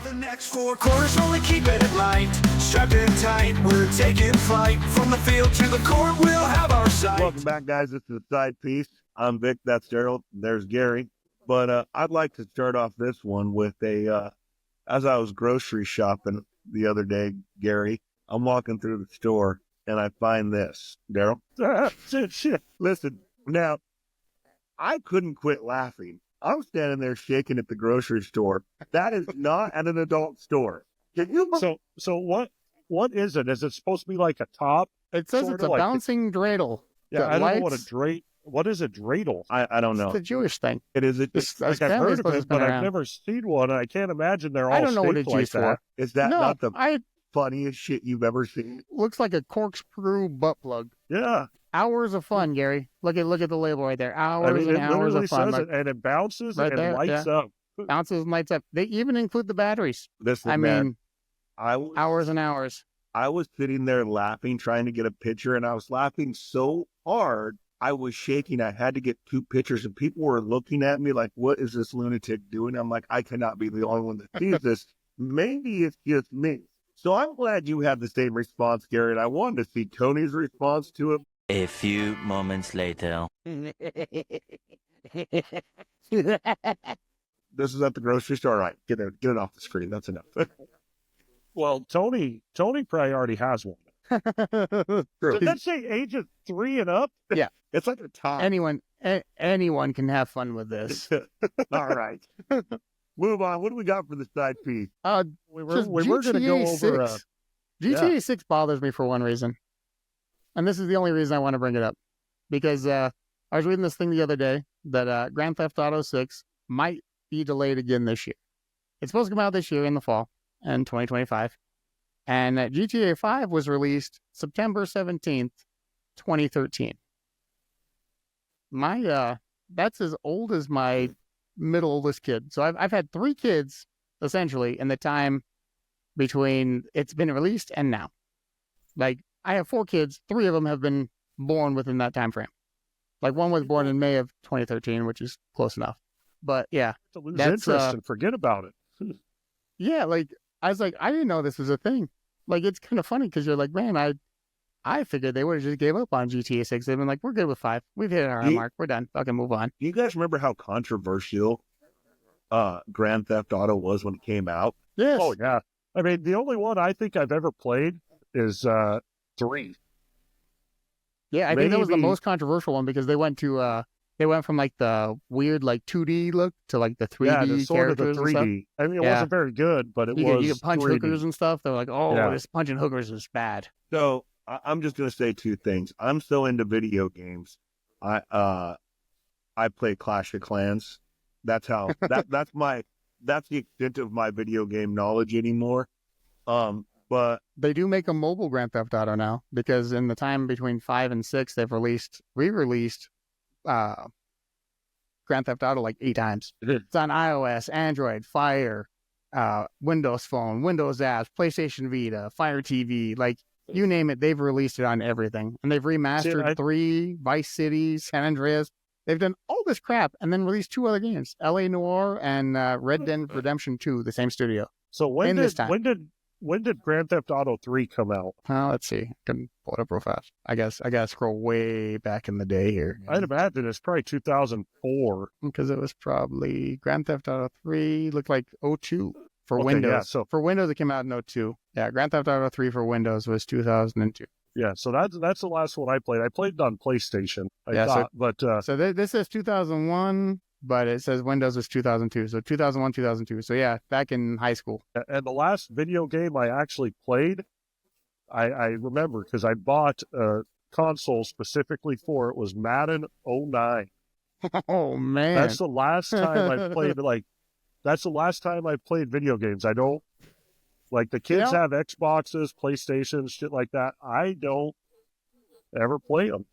the next 4 quarters, only keep it light. Strapped in tight, we're taking flight. From the field to the court, we'll have our sight. Welcome back, guys. This is the Side Piece. I'm Vic, that's Daryl, there's Gary. But I'd like to start off this one with as I was grocery shopping the other day, Gary, I'm walking through the store and I find this. Daryl? Shit. Listen, now, I couldn't quit laughing. I'm standing there shaking at the grocery store. That is not at an adult store. Can you? So what is it? Is it supposed to be like a top? It says it's a bouncing dreidel. Yeah, I don't know what is a dreidel? I don't know. It's a Jewish thing. It is. I've heard of it, but I've never seen one. I can't imagine they're all I don't know what it's like used that. for. Is that No, not the funniest shit you've ever seen? Looks like a corkscrew butt plug. Yeah. Hours of fun, Gary. Look at the label right there. Hours it and hours literally of fun. says it, and it bounces right and there, lights up. Bounces and lights up. They even include the batteries. Listen, I man, mean, hours and hours. I was sitting there laughing, trying to get a picture, and I was laughing so hard, I was shaking. I had to get 2 pictures, and people were looking at me like, what is this lunatic doing? I'm like, I cannot be the only one that sees this. Maybe it's just me. So I'm glad you had the same response, Gary, and I wanted to see Tony's response to it. A few moments later. This is at the grocery store. All right, get it off the screen. That's enough. Well, Tony probably already has one. True. Did that say ages 3 and up? Yeah. It's like a top. Anyone can have fun with this. All right. Move on. What do we got for the side piece? We were going to go over... GTA 6 bothers me for one reason. And this is the only reason I want to bring it up. Because I was reading this thing the other day that Grand Theft Auto 6 might be delayed again this year. It's supposed to come out this year in the fall, in 2025. And GTA 5 was released September 17th, 2013. That's as old as my middle oldest kid. So I've had 3 kids, essentially, in the time between it's been released and now. Like, I have 4 kids. 3 of them have been born within that time frame. Like, one was born in May of 2013, which is close enough. But yeah, to lose interest and forget about it. Yeah, like I was like, I didn't know this was a thing. Like, it's kind of funny because you're like, man, I figured they would have just gave up on GTA 6. They've been like, we're good with 5. We've hit our mark. We're done. Fucking move on. Do you guys remember how controversial Grand Theft Auto was when it came out? Yes. Oh yeah. I mean, the only one I think I've ever played is 3. Yeah, I think that was the most controversial one because they went from like the weird like 2D look to like the 3D sort of the characters 3D. and stuff. I mean, it wasn't very good, but you could punch 3D. hookers and stuff. They were like, oh, this punching hookers is bad. So I'm just gonna say 2 things. I'm so into video games. I play Clash of Clans. That's how that's the extent of my video game knowledge anymore. But they do make a mobile Grand Theft Auto now because in the time between 5 and 6, they've re-released Grand Theft Auto like 8 times. It's on iOS, Android, Fire, Windows Phone, Windows apps, PlayStation Vita, Fire TV, like you name it, they've released it on everything. And they've remastered 3, Vice City, San Andreas. They've done all this crap and then released 2 other games, LA Noire and Red Dead Redemption 2, the same studio. So when did Grand Theft Auto 3 come out? Let's see. I can pull it up real fast. I guess I gotta scroll way back in the day here. I'd imagine it's probably 2004. Because it was probably Grand Theft Auto 3 looked like 02 for Windows. Yeah, so for Windows it came out in 02. Yeah, Grand Theft Auto 3 for Windows was 2002. Yeah, so that's the last one I played. I played it on PlayStation. So this says 2001. But it says Windows was 2002, so 2001, 2002. So yeah, back in high school. And the last video game I actually played, I remember because I bought a console specifically for it, was Madden 09. Oh man, that's the last time I played. That's the last time I played video games. I don't like the kids have Xboxes, PlayStations, shit like that. I don't ever play them.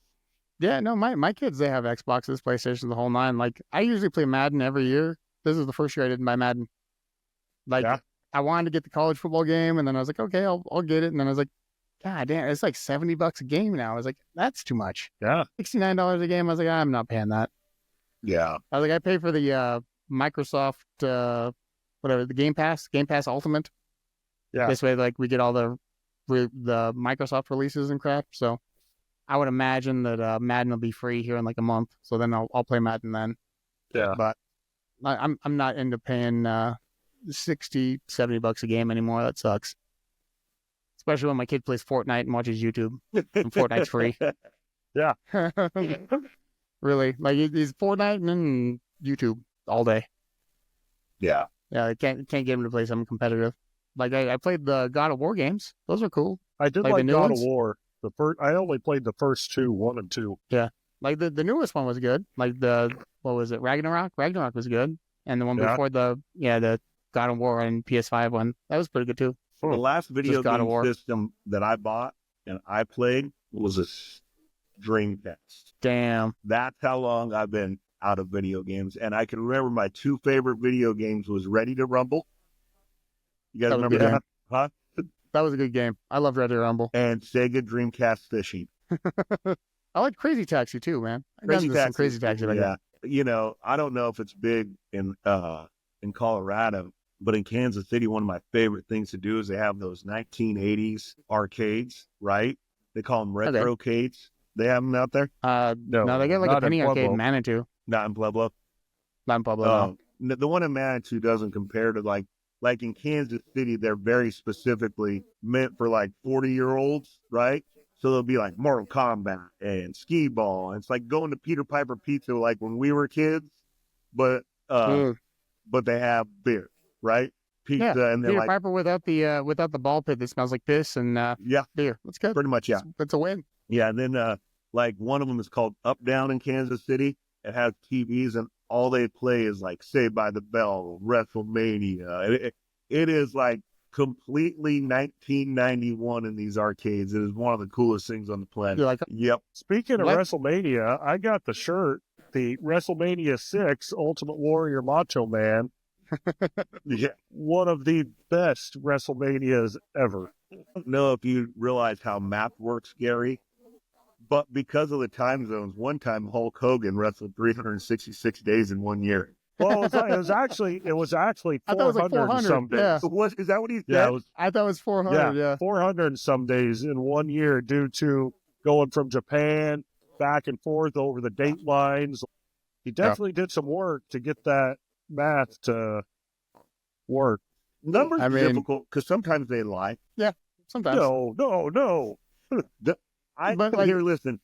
Yeah, no, my kids, they have Xboxes, PlayStations, the whole 9. Like, I usually play Madden every year. This is the first year I didn't buy Madden. Like, I wanted to get the college football game, and then I was like, okay, I'll get it. And then I was like, God damn, it's like $70 a game now. I was like, that's too much. Yeah. $69 a game. I was like, I'm not paying that. Yeah. I was like, I pay for the Microsoft whatever, the Game Pass Ultimate. Yeah. This way, like, we get all the Microsoft releases and crap. So I would imagine that Madden will be free here in like a month. So then I'll play Madden then. Yeah. But I'm not into paying $60-$70 a game anymore. That sucks. Especially when my kid plays Fortnite and watches YouTube. And Fortnite's free. Yeah. Really, like he's Fortnite and then YouTube all day. Yeah. Yeah, I can't get him to play something competitive. Like I played the God of War games; those are cool. I did Like the like new God ones? of War. I only played the first two, 1 and 2. Like the newest one was good. Like what was it, Ragnarok? Ragnarok was good, and the one Yeah. before the God of War and PS5 one, that was pretty good too. The last video God of game War. system that I bought and I played was a Dreamcast. Damn. That's how long I've been out of video games. And I can remember my 2 favorite video games was Ready to Rumble. You guys That was a remember good that? Huh? That was a good game. I love Ready to Rumble. And Sega Dreamcast Fishing. I like Crazy Taxi too, man. I got into some Crazy Taxi. Like yeah. You know, I don't know if it's big in Colorado, but in Kansas City, one of my favorite things to do is they have those 1980s arcades, right? They call them retrocades. They have them out there? No, they got like a not in penny arcade in Pueblo. Manitou. Not in Pueblo. Not in Pueblo, no. The one in Manitou doesn't compare to like in Kansas City, they're very specifically meant for like 40-year-olds, right? So they'll be like Mortal Kombat and Skee Ball. And it's like going to Peter Piper Pizza like when we were kids, but they have beer, right? Pizza and they're Peter like Piper without the ball pit that smells like piss and beer. That's good. pretty much, yeah. That's a win. Yeah, and then like one of them is called Up Down in Kansas City. It has TVs and all they play is like Saved by the Bell, WrestleMania. It is like completely 1991 in these arcades. It is one of the coolest things on the planet. You're like, Yep. Speaking of What? WrestleMania, I got the shirt, the WrestleMania 6 Ultimate Warrior Macho Man. Yeah. One of the best WrestleManias ever. I don't know if you realize how math works, Gary, but because of the time zones, one time Hulk Hogan wrestled 366 days in 1 year. Well, it was actually I thought it was like 400 and some 400, days. yeah. What is that? What he said? Yeah, it was, I thought it was 400. Yeah. 400 and some days in 1 year due to going from Japan back and forth over the date lines. He definitely did some work to get that math to work. Numbers I are mean- difficult because sometimes they lie. Sometimes. No. Here, listen.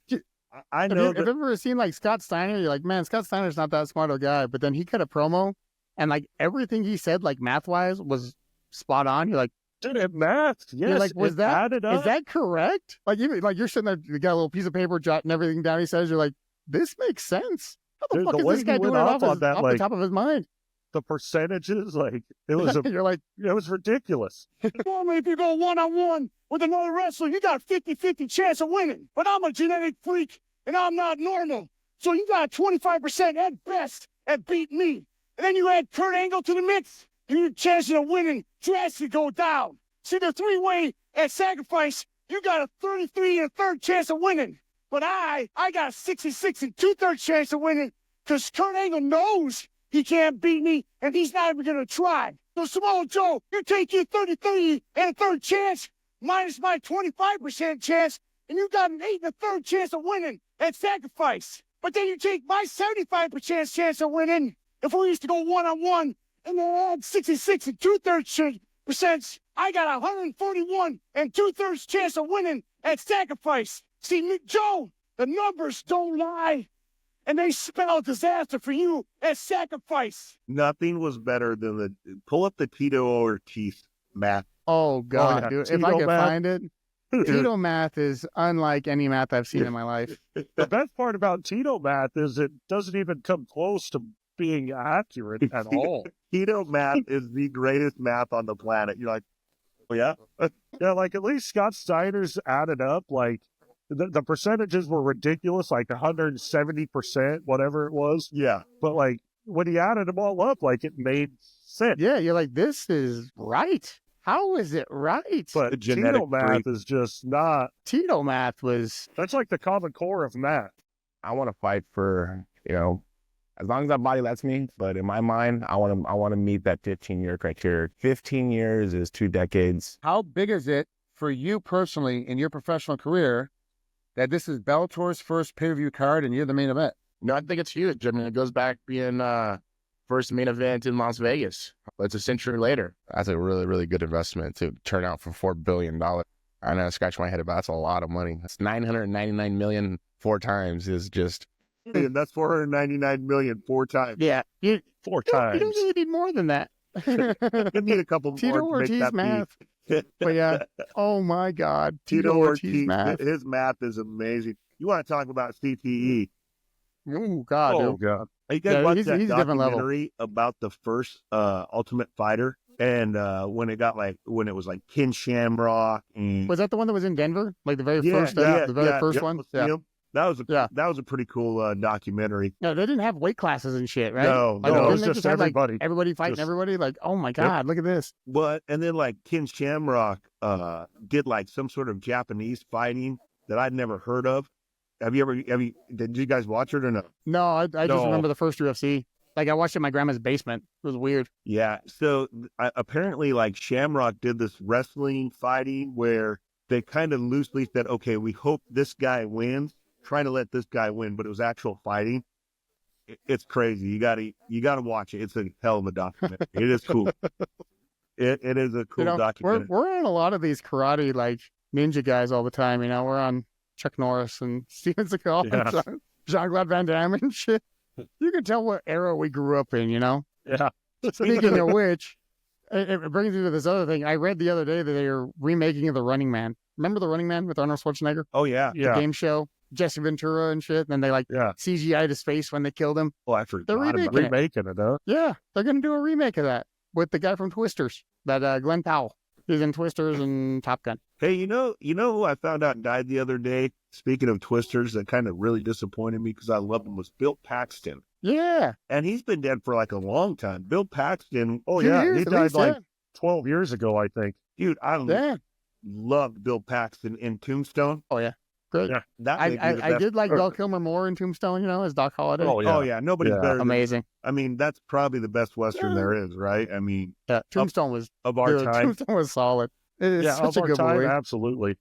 I Have know you ever seen like Scott Steiner? You're like, man, Scott Steiner's not that smart of a guy. But then he cut a promo and like everything he said, like math wise, was spot on. You're like, Dude, it mathed. Yes, you're like, was it that added up. is that correct? Like even like you're sitting there, you got a little piece of paper jotting everything down. He says, you're like, this makes sense. How the Dude, fuck the is way this guy he doing went it off on that, off like- the top of his mind? The percentages, like it was You're like, it was ridiculous. Normally, if you go one-on-one with another wrestler, you got a 50-50 chance of winning. But I'm a genetic freak, and I'm not normal. So you got a 25% at best at beating me. And then you add Kurt Angle to the mix, and your chances of winning drastically go down. See, the three-way at sacrifice, you got a 33 and a third chance of winning. But I got a 66 and two-thirds chance of winning because Kurt Angle knows he can't beat me, and he's not even going to try. So, Samoa Joe, you take your 33 and a third chance minus my 25% chance, and you got an 8 and a third chance of winning at sacrifice. But then you take my 75% chance of winning if we used to go one-on-one, and then add 66 and two-thirds percent. I got a 141 and two-thirds chance of winning at sacrifice. See, Joe, the numbers don't lie. And they spell disaster for you as sacrifice. nothing was better than pull up the Tito Ortiz math. oh god, yeah. dude, if Tito I could math. find it, Tito math is unlike any math I've seen in my life. The best part about Tito math is it doesn't even come close to being accurate at all. Tito math is the greatest math on the planet. You're like, oh yeah? Yeah, like at least Scott Steiner's added up. Like the percentages were ridiculous, like 170%, whatever it was. Yeah. But like when he added them all up, like it made sense. Yeah, you're like, this is right. How is it right? But The genetic Tito math freak. is just not. Tito math was That's like the common core of math. I want to fight for, as long as that body lets me. But in my mind, I want to meet that 15-year criteria. 15 years is 2 decades. How big is it for you personally in your professional career that this is Bellator's first pay-per-view card and you're the main event? No, I think it's huge. I mean, it goes back being first main event in Las Vegas. It's a century later. That's a really, really good investment to turn out for $4 billion. I know, I scratch my head about that's a lot of money. It's $999 million 4 times is just. And that's $499 million 4 times. Yeah. 4 You times. don't really need more than that. You need a couple more Tito to make Ortiz that math. beat. But yeah, oh my God. Tito Ortiz, math. his math is amazing. You want to talk about CTE? Oh God, Oh, dude. God. You guys Yeah, watch he's that a different level. documentary about the first Ultimate Fighter and when it was like Ken Shamrock and Was that the one that was in Denver? Like the very yeah, first, yeah, the very yeah, first yep, one? was Yeah. him. That was Yeah. a pretty cool documentary. No, they didn't have weight classes and shit, right? No, Like, no, it didn't was they just have, like, everybody. everybody fighting Just- everybody. Like, oh my God, look at this. But and then like Ken Shamrock did like some sort of Japanese fighting that I'd never heard of. Did you guys watch it or no? No, I just No. remember the first UFC. Like I watched it in my grandma's basement. It was weird. Yeah. So apparently, like Shamrock did this wrestling fighting where they kind of loosely said, "Okay, we hope this guy wins." Trying to let this guy win, but it was actual fighting. It's crazy. You gotta watch it. It's a hell of a documentary. It is cool. It is a cool documentary. we're on a lot of these karate like ninja guys all the time. You know, we're on Chuck Norris and Steven Seagal Yeah. and Jean-Claude Van Damme and shit. You can tell what era we grew up in. You know. Yeah. Speaking of which, it brings me to this other thing. I read the other day that they are remaking The Running Man. Remember The Running Man with Arnold Schwarzenegger? Oh yeah. Yeah. The game show, Jesse Ventura and shit. And then they like Yeah. CGI'd his face when they killed him. Oh, I forgot They're about remaking it. it. Remaking it, huh? Yeah, they're gonna do a remake of that with the guy from Twisters, that Glenn Powell. He's in Twisters and Top Gun. Hey, you know who I found out died the other day? Speaking of Twisters, that kind of really disappointed me because I loved him, was Bill Paxton. Yeah. And he's been dead for like a long time. Bill Paxton, Oh, Few yeah. years He at died least, like 12 years ago, I think. dude, I Yeah. loved Bill Paxton in Tombstone. Oh yeah. Great. Yeah. That I may be the I best. did like Val Kilmer more in Tombstone. You know, as Doc Holliday. Oh, yeah. Oh yeah, nobody's Yeah. better. Than, Amazing. I mean, that's probably the best Western there is, right? I mean, Yeah. Tombstone was of our good. time. Tombstone was solid. It is Yeah, such of a our good time, movie. absolutely.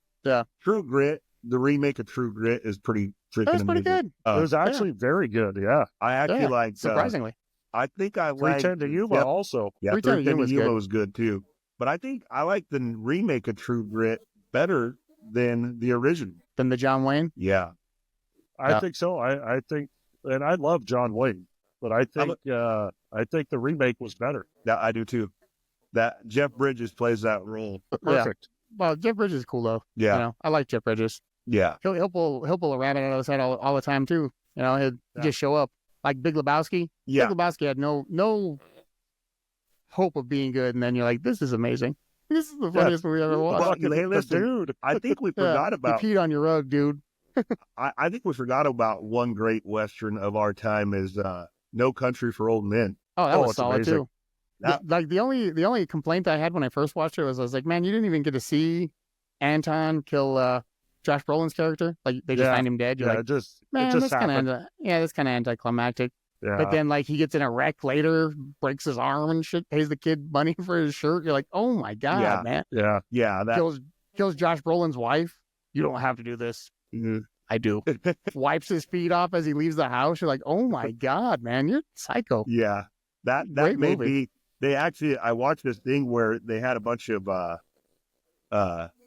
True Grit, the remake of True Grit is pretty freaking That was pretty amazing. good. It was actually very good, yeah. I actually Yeah, like. Surprisingly. I think I like 310 to Yuma Yep. also. Yeah, 310 to 310 Yuma to was Yuma good. was good too. But I think I like the remake of True Grit better than the original. Then the John Wayne. Yeah. I Yeah. think so. I think, and I love John Wayne, but I think the remake was better. That I do too. That Jeff Bridges plays that role. Perfect. Well, Jeff Bridges is cool though. Yeah. You know, I like Jeff Bridges. Yeah. He'll pull a rabbit out of his head all the time too. You know, he'll Yeah. just show up like Big Lebowski. Yeah. Big Lebowski had no hope of being good, and then you're like, this is amazing. This is the funniest movie I've ever watched. Well, Fucking hey, listen, dude. I think we Yeah, forgot you about. peed on your rug, dude. I think we forgot about one great Western of our time is No Country for Old Men. Oh, that Oh, was it's solid amazing. too. Like the only complaint I had when I first watched it was I was like, man, you didn't even get to see Anton kill Josh Brolin's character. Like they just Yeah. find him dead. You're Yeah, like, it just man, happened. that's kind of anticlimactic. Yeah. But then like he gets in a wreck later, breaks his arm and shit, pays the kid money for his shirt. You're like, oh my god, Yeah. man, yeah. Yeah, that. kills Josh Brolin's wife. You don't have to do this. I do. Wipes his feet off as he leaves the house. You're like, oh my god, man, you're psycho. Yeah, that Great may movie. be. They actually, I watched this thing where they had a bunch of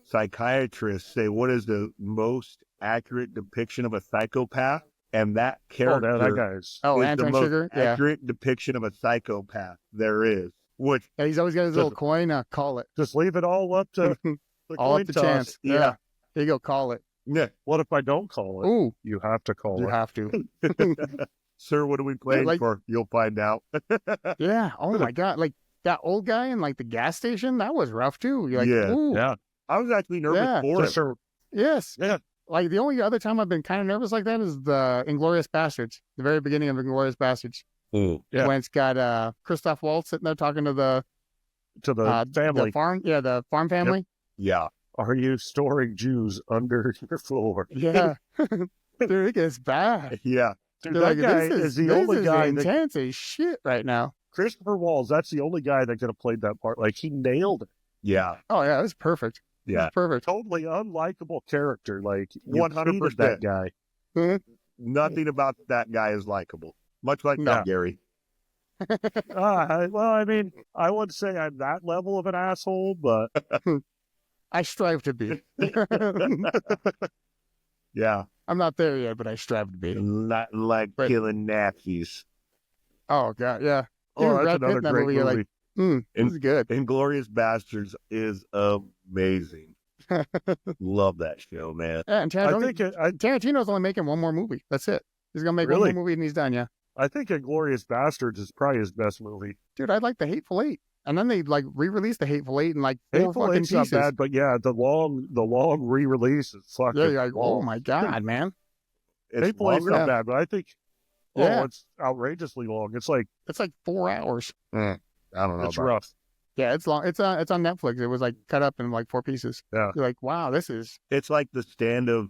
psychiatrists say what is the most accurate depiction of a psychopath, and that Oh, character that guy's. Oh, is the Anton most Sugar. Yeah. accurate depiction of a psychopath there is. Which Yeah, he's always got his little coin. Call it. Just leave it all up to the All coin up to toss. chance. Yeah. Yeah. Here you go. Call it. yeah, What if I don't call it? Ooh, You have to call you it. have to. sir, what are we playing like- for? You'll find out. Yeah. Oh my god. Like that old guy in like the gas station. That was rough too. You're like, Yeah. ooh, Yeah. I was actually nervous Yeah. for Just him. yes. Yeah. Like the only other time I've been kind of nervous like that is the Inglorious Bastards. The very beginning of Inglorious Bastards. Yeah. When it's got Christoph Waltz sitting there talking to the family. the farm. Yeah, the farm family. Yeah, Are you storing Jews under your floor? Yeah. Dude, it gets bad. yeah. Dude, They're that like, guy this is the this only is guy that intense as shit right now. Christopher Waltz. That's the only guy that could have played that part. Like he nailed it. Yeah. Oh yeah, it was perfect. It Yeah. was perfect. Totally unlikable character. Like you 100%. hated that guy. Nothing about that guy is likable. Much like No. Gary. Well, I mean, I wouldn't say I'm that level of an asshole, but I strive to be. Yeah. I'm not there yet, but I strive to be. Not like But- killing nappies. Oh god, yeah. oh, Even that's Brad Pitt another in that great movie, you're movie. like, this is good. Inglorious Bastards is amazing. Love that show, man. Yeah, and I Tarantino's only making one more movie. That's it. He's gonna make one Really? more movie and he's done. Yeah, think Inglorious Bastards is probably his best movie. dude, I like The Hateful Eight, and then they like re-released The Hateful Eight in like 4 Hateful fucking Eight's not pieces. bad, but yeah, the long re-release is fucking. Yeah, you're like, oh long. my god, man, It's Hateful Eight's longer. not bad, but I think Yeah. it's outrageously long. It's like it's like 4 hours. I don't know it's about rough. Yeah, it's long. It's on Netflix. It was like cut up in like 4 pieces. Yeah. You're like, wow, this is It's like The Stand of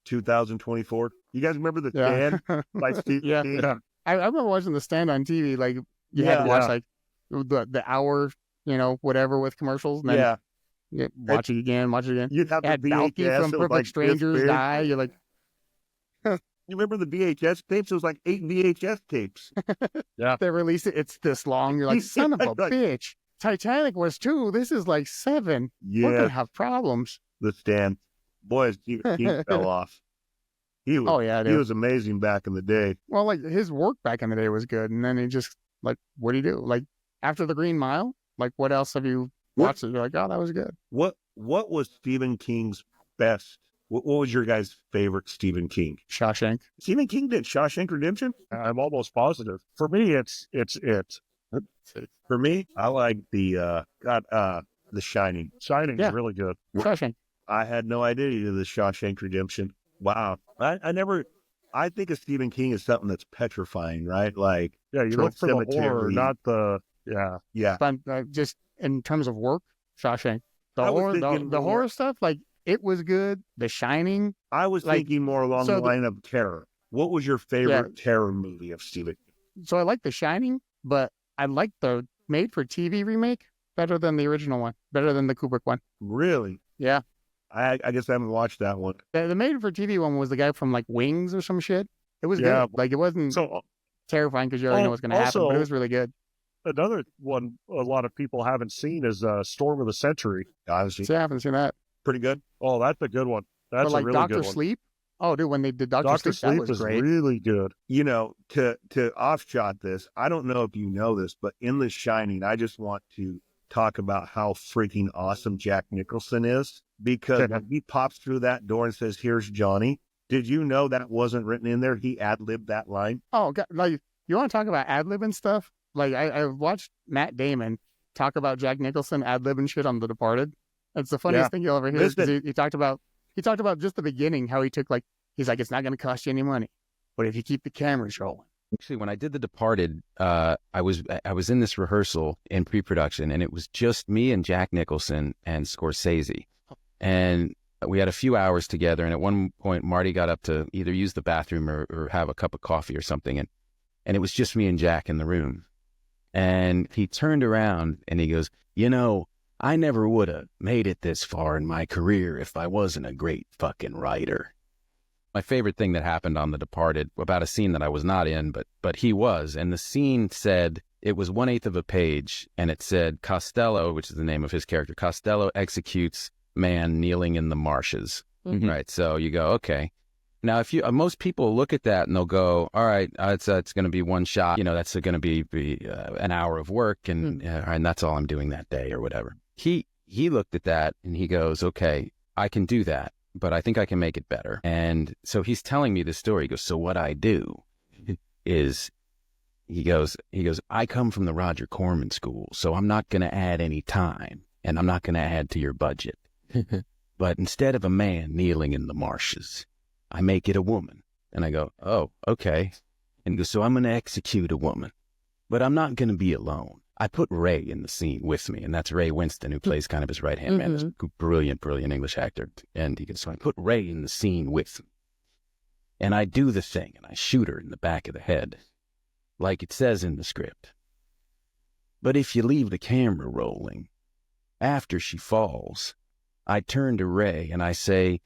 2024. You guys remember The yeah. Stand by Steve Yeah. King? Yeah. I remember watching The Stand on TV. Like you had to Yeah. watch Yeah. like the hour, whatever with commercials, and then Yeah. you watch it again, watch it again. You'd have the Had Balky VHS. from it was Perfect like this Strangers big. die. You're like, You remember the VHS tapes? It was like 8 VHS tapes. they released it. It's this long. You're like, son of a Like- bitch. Titanic was 2. This is like 7. We're Yeah, gonna have problems. The Stand. Boy, Stephen King fell off. He was, Oh yeah, he dude. was amazing back in the day. Well, like his work back in the day was good, and then he just like, what do you do? Like after The Green Mile, like what else have you watched? You're like, oh, that was good. What was Stephen King's best? What was your guys' favorite Stephen King? Shawshank. Stephen King did Shawshank Redemption? I'm almost positive. For me, it's it. For me, I like The Shining. Shining Yeah. is really good. Shawshank. I had no idea the Shawshank Redemption. Wow. I think of Stephen King as something that's petrifying, right? Like, Yeah, you look for the horror, Cemetery. not the yeah. yeah. But just in terms of work, Shawshank. The I was horror, thinking the more- horror stuff, like it was good. The Shining. I was Like, thinking more along so the the- line of terror. What was your favorite terror movie of Stephen King? So I like The Shining, but I like the made-for-TV remake better than the original one, better than the Kubrick one. Really? Yeah. I guess I haven't watched that one. The made-for-TV one was the guy from like Wings or some shit. It was Yeah. good. Like it wasn't So terrifying because you already know what's going to happen, but also- it was really good. another one a lot of people haven't seen is Storm of the Century. Honestly, See, I haven't seen that. pretty good. Oh, that's a good one. That's But like a really Doctor good one. Sleep. Oh, dude, when they did Doctor Doctor Sleep, that Sleep was is great. really good. You know, to offshot this, I don't know if you know this, but in The Shining, I just want to talk about how freaking awesome Jack Nicholson is, because when he pops through that door and says, "Here's Johnny," did you know that wasn't written in there? He ad-libbed that line. Oh, God, like you want to talk about ad-libbing stuff? Like I watched Matt Damon talk about Jack Nicholson ad-libbing shit on The Departed. It's the funniest Yeah. thing you'll ever hear. 'Cause Listen. he talked about just the beginning, how he took he's like, it's not going to cost you any money, but if you keep the cameras rolling. Actually, when I did The Departed, I was in this rehearsal in pre-production, and it was just me and Jack Nicholson and Scorsese, and we had a few hours together. And at one point, Marty got up to either use the bathroom or have a cup of coffee or something, and it was just me and Jack in the room. And he turned around and he goes, I never would have made it this far in my career if I wasn't a great fucking writer. My favorite thing that happened on The Departed, about a scene that I was not in, but he was, and the scene said, it was 1/8 of a page, and it said, Costello, which is the name of his character, Costello executes man kneeling in the marshes. Mhm. Right, so you go, okay. Now, if you most people look at that and they'll go, all right, it's going to be one shot, that's going to be an hour of work, and that's all I'm doing that day or whatever. He looked at that and he goes, okay, I can do that, but I think I can make it better. And so he's telling me this story. He goes, so what I do is, he goes, I come from the Roger Corman school, so I'm not going to add any time, and I'm not going to add to your budget. But instead of a man kneeling in the marshes, I make it a woman. And I go, oh, okay. And he goes, so I'm going to execute a woman, but I'm not going to be alone. I put Ray in the scene with me, and that's Ray Winston, who plays kind of his right-hand man, this brilliant, brilliant English actor. And he goes, so I put Ray in the scene with me. and I do the thing, and I shoot her in the back of the head, like it says in the script. But if you leave the camera rolling, after she falls, I turn to Ray and I say,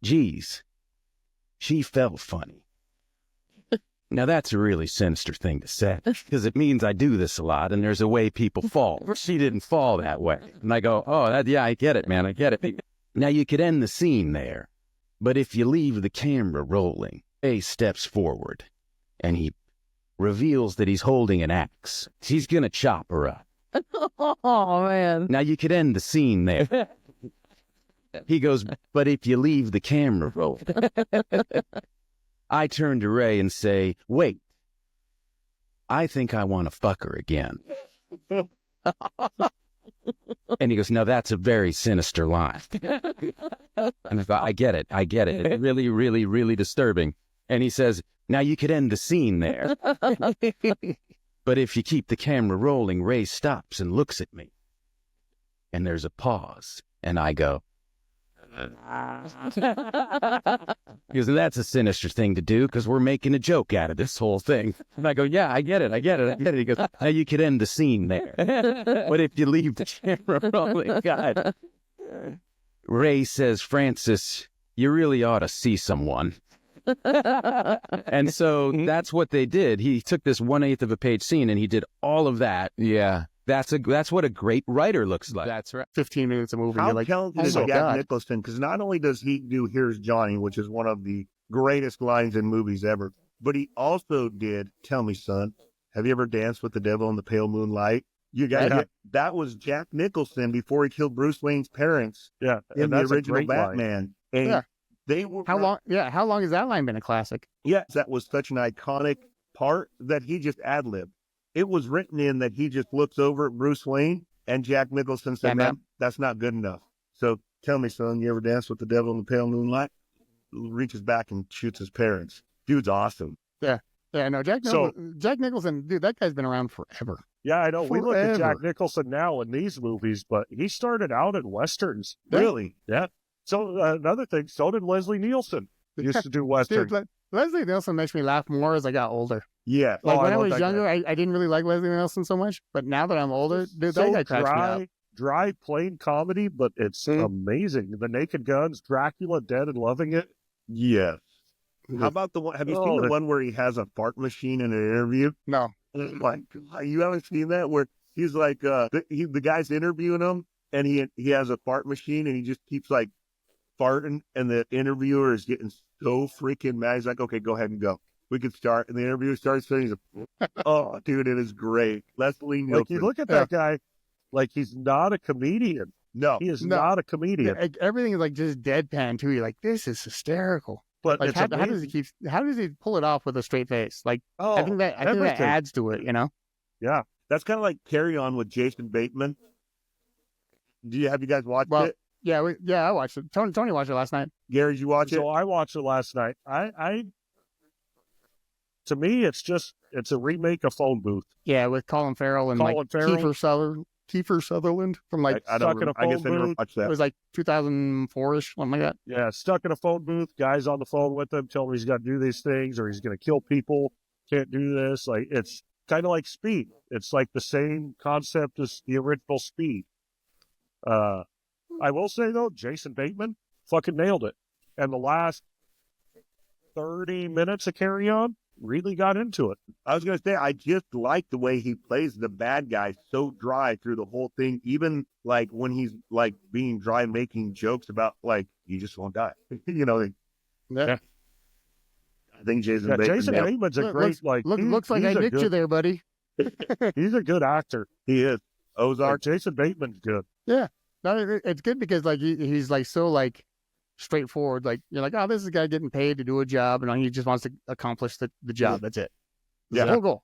geez, she felt funny. Now that's a really sinister thing to say, because it means I do this a lot and there's a way people fall. She didn't fall that way. And I go, oh, yeah, I get it, man, I get it. Now you could end the scene there, but if you leave the camera rolling, Ray steps forward and he reveals that he's holding an axe. He's gonna chop her up. Oh, man. Now you could end the scene there. He goes, but if you leave the camera rolling. I turn to Ray and say, wait, I think I want to fuck her again. And he goes, now that's a very sinister line. And I thought, I get it. It's really, really, really disturbing. And he says, now you could end the scene there. But if you keep the camera rolling, Ray stops and looks at me. And there's a pause. And I go, because that's a sinister thing to do because we're making a joke out of this whole thing. And I go, yeah, I get it. He goes, now you could end the scene there. But if you leave the camera rolling, God. Ray says, Francis, you really ought to see someone. And so that's what they did. He took this 1/8 of a page scene and he did all of that. Yeah. That's what a great writer looks like. That's right. 15 minutes of movie. How You're like, talented oh is my Jack God. Nicholson? Because not only does he do "Here's Johnny," which is one of the greatest lines in movies ever, but he also did "Tell Me, Son, have you ever danced with the devil in the pale moonlight?" You got that was Jack Nicholson before he killed Bruce Wayne's parents. Yeah, in and the that's a original great line. Batman. And Yeah. they were How long? Yeah, how long has that line been a classic? Yes, that was such an iconic part that he just ad-libbed. It was written in that he just looks over at Bruce Wayne and Jack Nicholson said, Yeah, man, that's not good enough. So tell me, son, you ever danced with the devil in the pale moonlight? Reaches back and shoots his parents. Dude's awesome. Yeah, no, Jack Nicholson, dude, that guy's been around forever. Yeah, I know. We look at Jack Forever. Nicholson now in these movies, but he started out in westerns. Really? Yeah. So another thing, so did Leslie Nielsen. Used to do westerns. Dude, Leslie Nielsen makes me laugh more as I got older. Yeah. Like when I love was that younger, guy. I didn't really like Leslie Nielsen so much, but now that I'm older, dude, So that guy cracks me up. dry, plain comedy, but it's amazing. The Naked Guns, Dracula, Dead and Loving It. Yes. How about the one? Have you seen the one where he has a fart machine in an interview? No. Like, you haven't seen that where he's like, the guy's interviewing him and he has a fart machine and he just keeps like farting and the interviewer is getting so freaking mad. He's like, okay, go ahead and go. We can start. And the interviewer starts saying, oh, dude, it is great. Leslie Nielsen. Like, you look at that guy, like, he's not a comedian. No. He is not a comedian. Like, everything is like just deadpan too. You're like, this is hysterical. But Like, it's how does he pull it off with a straight face? Like, I think that adds to it, you know? Yeah. That's kind of like Carry On with Jason Bateman. Have you guys watched it? Yeah, I watched it. Tony watched it last night. Gary, did you watch it? So I watched it last night. To me, it's a remake of Phone Booth. Yeah, with Colin Farrell and Colin like Farrell. Kiefer Sutherland from like I Stuck in a I guess phone I never booth. watched it that. was like 2004ish, something like that. Yeah, stuck in a phone booth. Guys on the phone with him, tell him he's got to do these things or he's going to kill people. Can't do this. Like, it's kind of like Speed. It's like the same concept as the original Speed. I will say though, Jason Bateman fucking nailed it. And the last 30 minutes of Carry On really got into it. I was going to say, I just like the way he plays the bad guy so dry through the whole thing. Even like when he's like being dry, making jokes about like, you just won't die. You know, Yeah. I think Jason Yeah, Bateman. Jason Bateman's a great, Looks like I nicked you there, buddy. He's a good actor. He is. Ozark. Jason Bateman's good. Yeah. No, it's good because like he's like so like straightforward. Like you're like, oh, this is a guy getting paid to do a job, and he just wants to accomplish the job. That's it. That's the whole goal.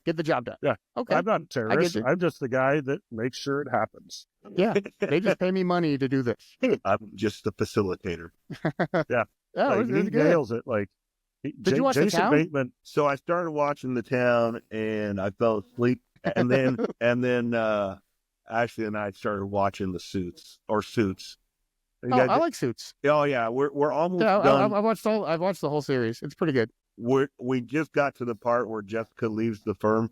Get the job done. Yeah. Okay. I'm not a terrorist. you. I'm just the guy that makes sure it happens. Yeah. They just pay me money to do this. I'm just the facilitator. Yeah, Like, it was he good. nails it. Like, Did you watch The Jason Town? Bateman? So I started watching The Town and I fell asleep. And then Ashley and I started watching Suits. You Oh, guys- I like Suits. oh yeah, we're almost Yeah, done. I've watched the whole series. It's pretty good. We just got to the part where Jessica leaves the firm.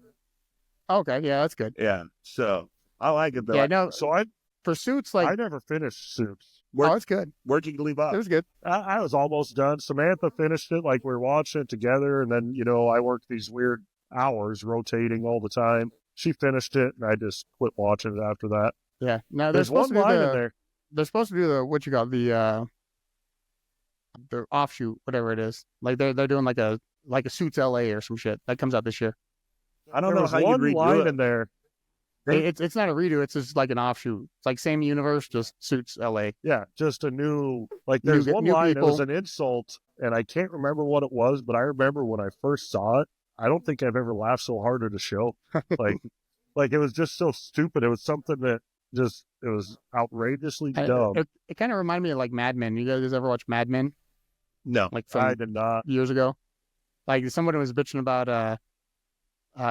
Okay, yeah, that's good. Yeah, so I like it though. Yeah, no, So I for Suits, I like, never finished Suits. Where, oh, it's good. where'd you leave off? It was good. I was almost done. Samantha finished it, like we were watching it together, and then I worked these weird hours rotating all the time. She finished it, and I just quit watching it after that. Yeah. Now they're There's supposed one to do line in the there. they're supposed to do the offshoot, whatever it is. Like they're doing like a Suits LA or some shit that comes out this year. I don't There know was how you one redo line it. in there. It's not a redo. It's just like an offshoot. It's like same universe, just Suits LA. Yeah, just a new, like New- there's one new line that was people. an insult, and I can't remember what it was, but I remember when I first saw it, I don't think I've ever laughed so hard at a show. Like it was just so stupid. It was something that it was outrageously dumb. It kind of reminded me of like Mad Men. You guys ever watch Mad Men? No, Like I from did not. years ago. Like somebody was bitching about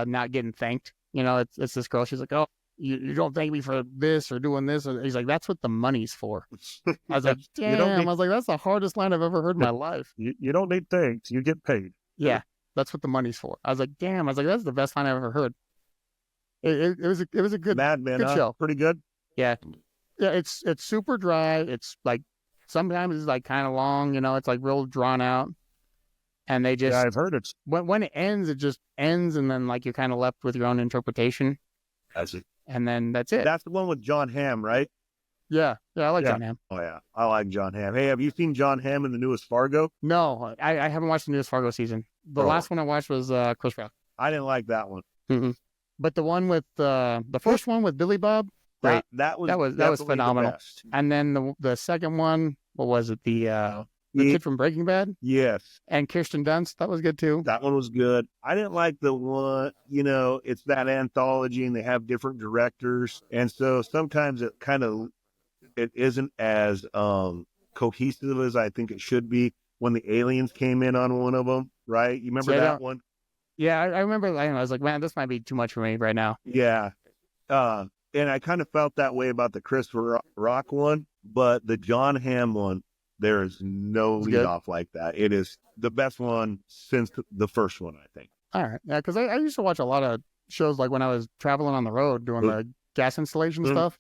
not getting thanked. It's this girl. She's like, oh, you don't thank me for this or doing this. And he's like, that's what the money's for. I was like, You don't damn. need- I was like, that's the hardest line I've ever heard in my life. You don't need thanked. You get paid. Yeah, that's what the money's for. I was like, damn. I was like, that's the best line I've ever heard. It was a good Mad Men, good show. pretty good. Yeah, it's super dry. It's like sometimes it's like kind of long. It's like real drawn out. And they just Yeah, I've heard it's when it ends, it just ends, and then like you're kind of left with your own interpretation, That's it. and then that's it. That's the one with John Hamm, right? Yeah, I like Yeah. John Hamm. Oh yeah, I like John Hamm. Hey, have you seen John Hamm in the newest Fargo? No, I haven't watched the newest Fargo season. The Oh. last one I watched was Chris Rock. I didn't like that one. But the one with the first one with Billy Bob, great. That was That was definitely the phenomenal. best. And then the second one, what was it? The kid from Breaking Bad Yes, and Kirsten Dunst. That was good too. that one was good. I didn't like the one, it's that anthology and they have different directors. And so sometimes it isn't as cohesive as I think it should be when the aliens came in on one of them, right? You remember See, I that don't- one? Yeah, I remember. I was like, man, this might be too much for me right now. Yeah. And I kind of felt that way about the Chris Rock one, but the John Hamm one, there is no It's lead good. off like that. It is the best one since the first one, I think. All right, yeah, because I used to watch a lot of shows like when I was traveling on the road doing the gas installation stuff,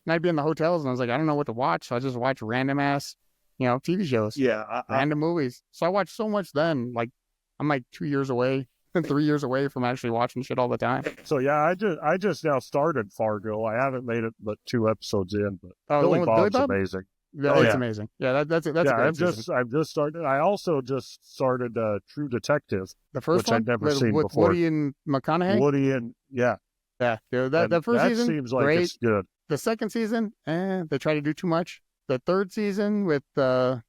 and I'd be in the hotels and I was like, I don't know what to watch, so I just watch random ass, TV shows, Yeah. random movies. So I watched so much then. Like I'm like 2 years away, 3 years away from actually watching shit all the time. so. Yeah, I just now started Fargo. I haven't made it but 2 episodes in, but Oh, the one Billy with Billy Bob's Bob? amazing. Yeah, Oh, it's yeah. amazing. Yeah, that's a Yeah, great I've season. just started. I also just started True Detective. The first which one I'd never with, seen with before. Woody and McConaughey. Woody and Yeah, dude, and that first that season seems like great. it's good. The second season, they try to do too much. The third season with the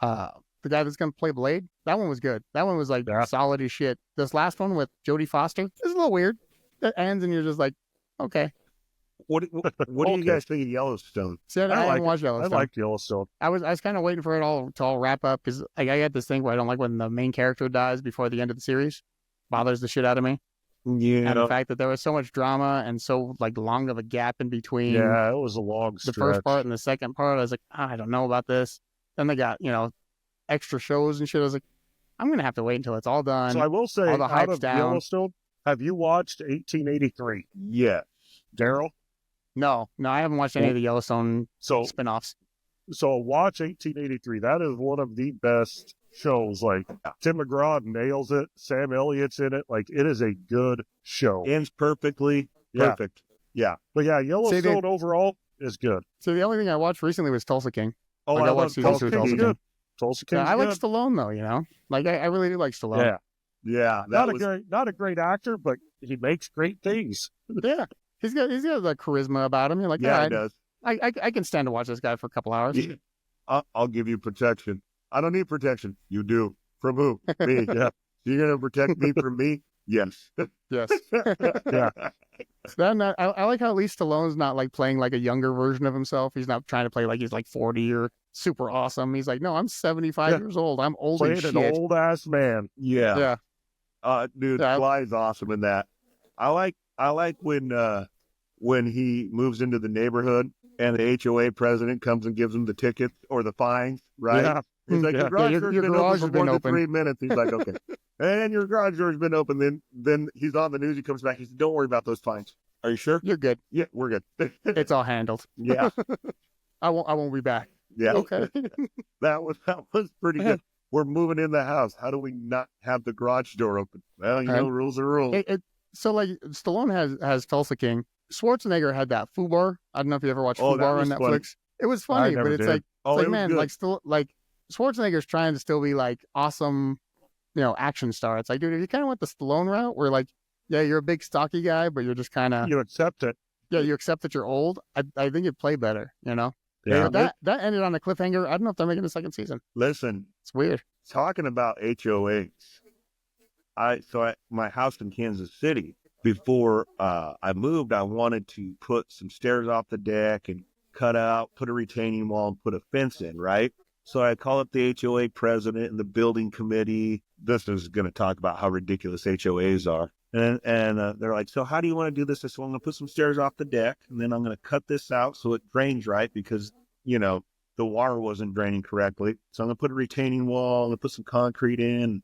guy that's gonna play Blade, that one was good. That one was like Yeah. solid as shit. This last one with Jodie Foster is a little weird. It ends and you're just like, okay. What do you Okay. guys think of Yellowstone? See, I like haven't it. watched I Yellowstone. liked Yellowstone. I was kind of waiting for it all to wrap up because I got this thing where I don't like when the main character dies before the end of the series. Bothers the shit out of me. Yeah. And the fact that there was so much drama and so like long of a gap in between Yeah, it was a long the stretch. first part and the second part, I was like, I don't know about this. Then they got, extra shows and shit. I was like, I'm going to have to wait until it's all done. So I will say, all the out hype's of down. Yellowstone, have you watched 1883? Yeah. Daryl? No, I haven't watched any of the Yellowstone So spinoffs. So watch 1883. That is one of the best shows. Like Tim McGraw nails it. Sam Elliott's in it. Like it is a good show. Ends perfectly. Yeah. Perfect. Yeah. But yeah, Yellowstone overall is good. So the only thing I watched recently was Tulsa King. Oh, Like, I I watched love season Tulsa two of King. Tulsa Good. King. Tulsa Yeah, King's I like good. Stallone though, Like I really do like Stallone. Yeah. Yeah. That Not was, a great actor, but he makes great things. Yeah. He's got the charisma about him. You're like, yeah, yeah, it does. I can stand to watch this guy for a couple hours. Yeah. I'll give you protection. I don't need protection. You do. From who? Me. Yeah. You're going to protect me from me? Yes. Yes. Yeah. Then I like how at least Stallone's not like playing like a younger version of himself. He's not trying to play like he's like 40 or super awesome. He's like, no, I'm 75 Yeah. years old. I'm old as Playing shit. an old ass man. Yeah. Yeah. Dude, Yeah. Sly's awesome in that. I like when he moves into the neighborhood and the HOA president comes and gives him the tickets or the fines, right? Yeah. He's like, Yeah. your garage Your door's been garage open has for been more than open. 3 minutes. He's like, okay. And your garage door's been open. Then he's on the news. He comes back. He said, don't worry about those fines. Are you sure? You're good. Yeah, we're good. It's all handled. Yeah. I won't be back. Yeah. Okay. That was pretty good. We're moving in the house. How do we not have the garage door open? Well, you know, rules are rules. So like Stallone has Tulsa King. Schwarzenegger had that FUBAR. I don't know if you ever watched Oh, that FUBAR on was Netflix. funny. It was funny, but never it's did. like, Oh, it's like it was man, good. like still like Schwarzenegger's trying to still be like awesome, action star. It's like, dude, if you kind of went the Stallone route, where like, yeah, you're a big stocky guy, but you're just kind of, You accept it. yeah, you accept that you're old. I think it'd play better, Yeah. But that ended on a cliffhanger. I don't know if they're making a second season. Listen, It's weird. talking about HOAs. My house in Kansas City, before I moved, I wanted to put some stairs off the deck and put a retaining wall and put a fence in, right? So I call up the HOA president and the building committee. This is going to talk about how ridiculous HOAs are. And they're like, so how do you want to do this? I said, well, I'm going to put some stairs off the deck, and then I'm going to cut this out so it drains right because, the water wasn't draining correctly. So I'm going to put a retaining wall and put some concrete in.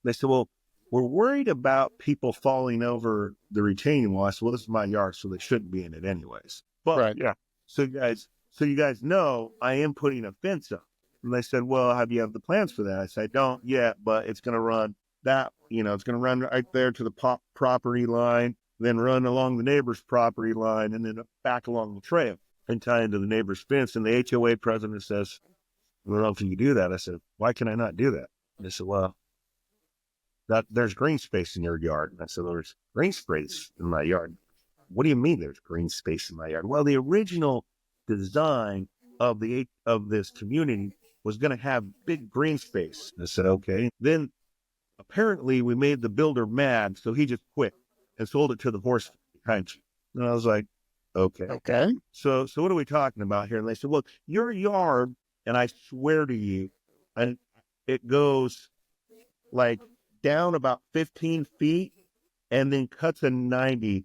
They said, well, we're worried about people falling over the retaining wall. I said, well, this is my yard, so they shouldn't be in it anyways. But Right. Yeah. so you guys know I am putting a fence up. And they said, well, have you have the plans for that? I said, I don't yet, but it's going to run it's going to run right there to the property line, then run along the neighbor's property line, and then back along the trail and tie into the neighbor's fence. And the HOA president says, I don't know if you can do that. I said, why can I not do that? And they said, well, there's green space in your yard. And I said, there's green space in my yard. What do you mean there's green space in my yard? Well, the original design of this community was going to have big green space. And I said, okay. Then apparently we made the builder mad, so he just quit and sold it to the horse ranch. And I was like, okay. Okay. So what are we talking about here? And they said, look, your yard, and I swear to you, and it goes like down about 15 feet and then cuts a 90.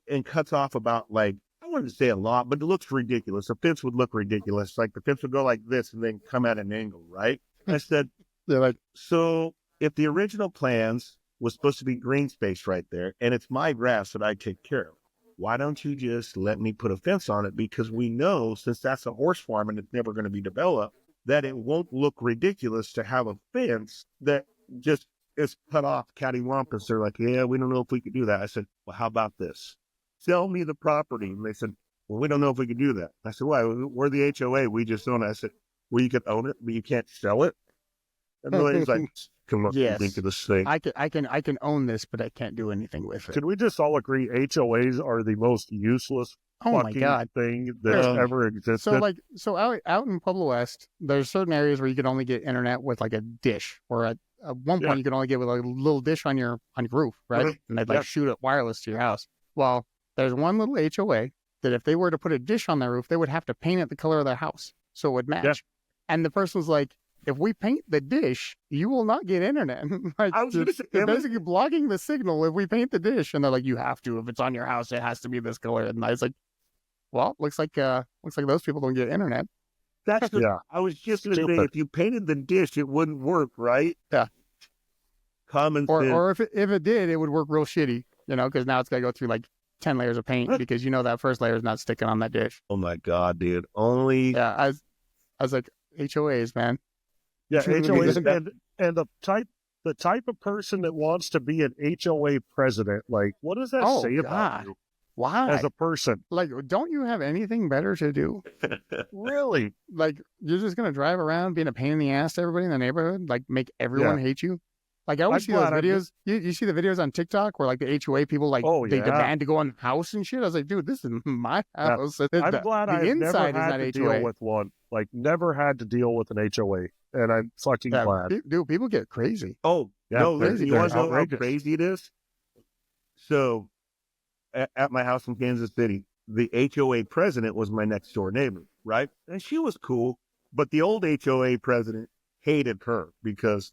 And cuts off about like, I wouldn't say a lot, but it looks ridiculous. A fence would look ridiculous. Like the fence would go like this and then come at an angle, right? I said, They're like, so if the original plans was supposed to be green space right there, and it's my grass that I take care of, why don't you just let me put a fence on it? Because we know, since that's a horse farm and it's never going to be developed, that it won't look ridiculous to have a fence that just is cut off cattywampus. They're like, yeah, we don't know if we could do that. I said, well, how about this? Sell me the property. And they said, well, we don't know if we could do that. I said, why? We're the HOA. We just own it. I said, well, you can own it, but you can't sell it. And the lady's like, come on, Yes. think of this thing. I can own this, but I can't do anything with it. Can we just all agree HOAs are the most useless Oh my fucking God. thing that's Yeah. ever existed? So out in Pueblo West, there's certain areas where you can only get internet with like a dish, or at one point Yeah. you can only get with like a little dish on your roof, right? Mhm. And they'd like Yeah. shoot it wireless to your house. Well, there's one little HOA that if they were to put a dish on their roof, they would have to paint it the color of their house so it would match. Yeah. And the person was like, if we paint the dish, you will not get internet. Like, I was gonna say, they're Emma- basically blocking the signal if we paint the dish. And they're like, you have to. If it's on your house, it has to be this color. And I was like, well, looks like those people don't get internet. That's the, Yeah. I was just going to say, Stupid. if you painted the dish, it wouldn't work, right? Yeah. Common sense. Or if it did, it would work real shitty, because now it's got to go through like 10 layers of paint because that first layer is not sticking on that dish. Oh my God, dude. Only Yeah, I was like, HOAs, man. Yeah, Truly HOAs good. and the type of person that wants to be an HOA president, like, what does that Oh, say about God. you Why? as a person? Like, don't you have anything better to do? Really? Like, you're just going to drive around being a pain in the ass to everybody in the neighborhood? Like, make everyone hate you? Like, I always I'm see those glad I'm- videos. You see the videos on TikTok where, like, the HOA people, like, Oh, they yeah. demand to go in the house and shit. I was like, dude, this is my house. I'm glad the I've never inside is had not to HOA. deal with one. Like, never had to deal with an HOA, and I'm fucking Yeah, glad. dude, people get crazy. Oh, Yeah, no, they're- you they're want to know how outrageous. crazy it is? So, at my house in Kansas City, the HOA president was my next door neighbor, right? And she was cool, but the old HOA president hated her because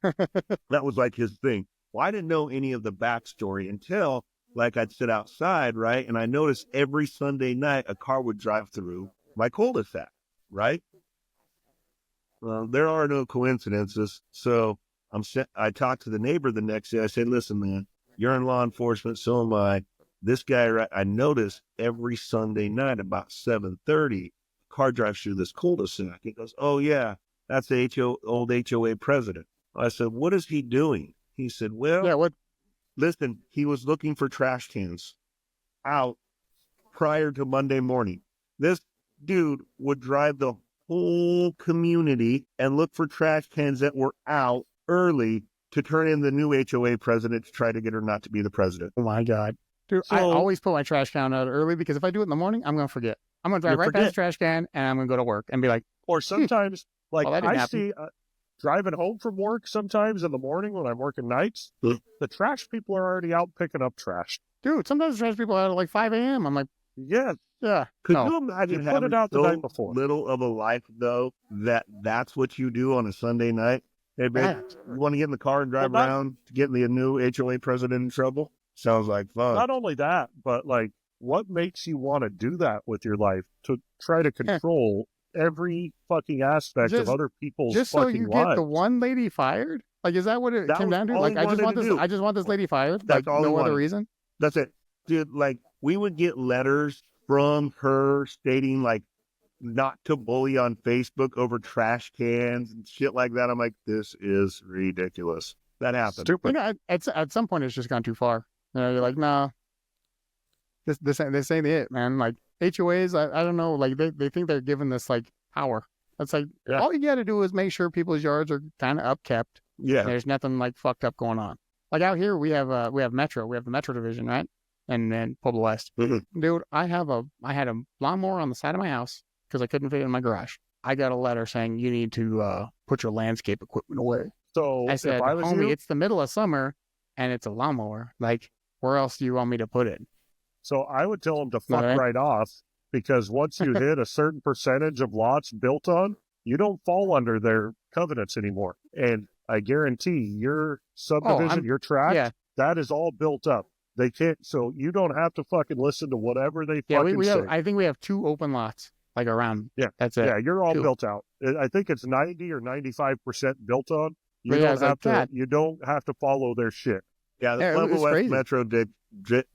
that was like his thing. Well, I didn't know any of the backstory until like I'd sit outside, right? And I noticed every Sunday night a car would drive through my cul-de-sac, right? Well, there are no coincidences. So I talked to the neighbor the next day. I said, listen, man, you're in law enforcement. So am I. This guy, I noticed every Sunday night about 7:30, a car drives through this cul-de-sac. He goes, oh, yeah, that's the old HOA president. I said, what is he doing? He said, well, Yeah, what? listen, he was looking for trash cans out prior to Monday morning. This dude would drive the whole community and look for trash cans that were out early to turn in the new HOA president to try to get her not to be the president. Oh my God. Dude, I So- always put my trash can out early because if I do it in the morning, I'm going to forget. I'm going to drive You right past the forget. trash can and I'm going to go to work and be like, Or sometimes, like Well, that didn't I happen. see driving home from work sometimes in the morning when I'm working nights, the trash people are already out picking up trash. dude, sometimes trash people out at like 5 a.m. I'm like, Yeah, yeah. Could No. you imagine You put having it out the so night before. little of a life, though, that's what you do on a Sunday night? Hey, babe, Yeah. you want to get in the car and drive Well, around to get the new HOA president in trouble? Sounds like fun. not only that, but like, what makes you want to do that with your life to try to control every fucking aspect of Just- other people's Just so fucking you lives? get the one lady fired? Like, is that what it That came was down to? all Like, he I just wanted want to this. do. I just want this lady fired. That's Like, all he no other wanted. reason. That's it. Dude, like, we would get letters from her stating, like, not to bully on Facebook over trash cans and shit like that. I'm like, this is ridiculous. That happened. You Stupid. know, at some point, it's just gone too far. You know, you're like, nah, this ain't it, man. Like HOAs, I don't know. Like they think they're given this like power. That's like Yeah. all you got to do is make sure people's yards are kind of upkept. Yeah. There's nothing like fucked up going on. Like out here, we have Metro. We have the Metro division, right? And then Pueblo West. Mhm. Dude, I had a lawnmower on the side of my house because I couldn't fit it in my garage. I got a letter saying you need to put your landscape equipment away. So I said, if I was homie, you, it's the middle of summer and it's a lawnmower. Like, where else do you want me to put it? so I would tell them to fuck Right. right off, because once you hit a certain percentage of lots built on, you don't fall under their covenants anymore. And I guarantee your subdivision, your tract, yeah. that is all built up. They can't, so you don't have to fucking listen to whatever they Yeah, fucking we say. have. I think we have 2 open lots, like around. Yeah. That's it. Yeah, you're all Two. built out. I think it's 90 or 95% built on. You But yeah, don't it's like have to. that. You don't have to follow their shit. Yeah, the Yeah, it Pueblo was West crazy. Metro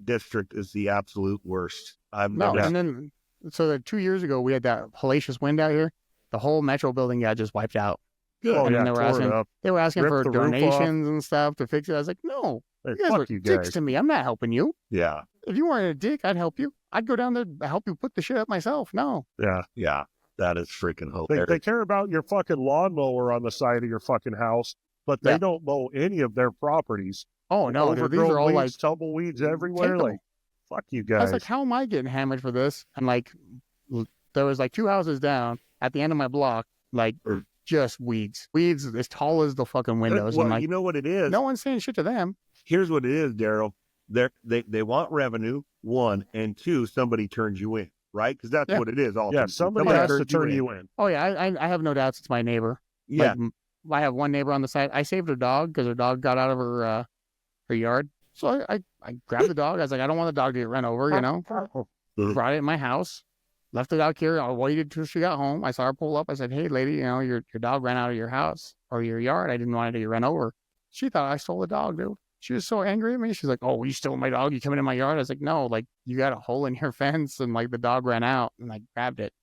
District is the absolute worst. I've No, never and then so 2 years ago we had that hellacious wind out here. The whole Metro building got just wiped out. Oh And yeah, then they were tore it asking- up. They were asking Ripped for the roof off. donations and stuff to fix it. I was like, no, Hey, you guys fuck were you dicks guys. to me. I'm not helping you. Yeah, If you weren't a dick, I'd help you. I'd go down there to help you put the shit up myself. No. Yeah, yeah, that is freaking they hilarious. care about your fucking lawnmower on the side of your fucking house, but they Yeah. don't mow any of their properties. Oh no, dude, these Overgrown are all like weeds, tumbleweeds everywhere. Take 'em. Like, fuck you I guys. was like, how am I getting hammered for this? And like, there was like 2 houses down at the end of my block, like just weeds as tall as the fucking windows. Well, and like, you know what it is? no one's saying shit to them. Here's what it is, Daryl. They want revenue, 1, and 2, somebody turns you in, right? Because that's Yeah. what it is. All yeah, somebody has to turn you in. Oh yeah, I have no doubts it's my neighbor. Yeah, Like, I have one neighbor on the side. I saved her dog because her dog got out of her yard. So I grabbed the dog. I was like, I don't want the dog to get run over, you know. Brought it in my house, left it out here. I waited till she got home. I saw her pull up. I said, hey, lady, you know, your dog ran out of your house or your yard. I didn't want it to get run over. She thought I stole the dog, dude. She was so angry at me. She's like, oh, you stole my dog? You coming in my yard? I was like, no, like you got a hole in your fence and like the dog ran out and I grabbed it.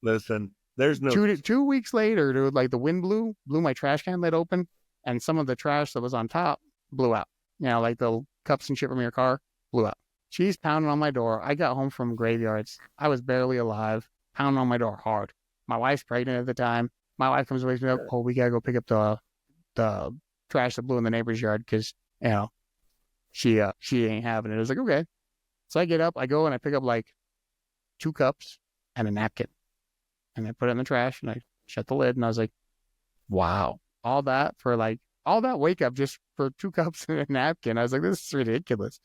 listen, there's no. 2 weeks later, dude, like the wind blew my trash can lid open and some of the trash that was on top blew out. You know, like the cups and shit from your car blew out. She's pounding on my door. I got home from graveyards. I was barely alive, pounding on my door hard. My wife's pregnant at the time. My wife comes wakes me up. Oh, we gotta go pick up the trash that blew in the neighbor's yard because you know she ain't having it. I was like, okay. So I get up, I go and I pick up like 2 cups and a napkin, and I put it in the trash and I shut the lid. And I was like, wow, all that wake up just for 2 cups and a napkin. I was like, this is ridiculous.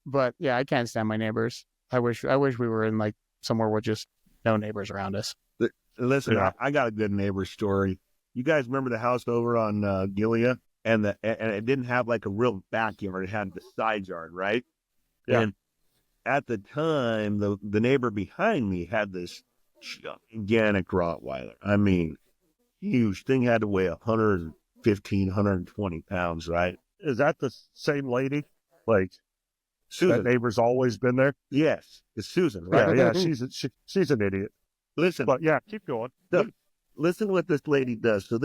But yeah, I can't stand my neighbors. I wish we were in like somewhere with just no neighbors around us. Listen, Yeah. I got a good neighbor story. You guys remember the house over on Gilead? And it didn't have like a real backyard. It had the side yard, right? Yeah. And at the time, the neighbor behind me had this gigantic Rottweiler. I mean, huge thing, had to weigh 115, 120 pounds, right? Is that the same lady? Like Susan. that neighbor's always been there? Yes, it's Susan, right? Yeah, she's an idiot. Listen, But yeah, keep going. listen what this lady does. So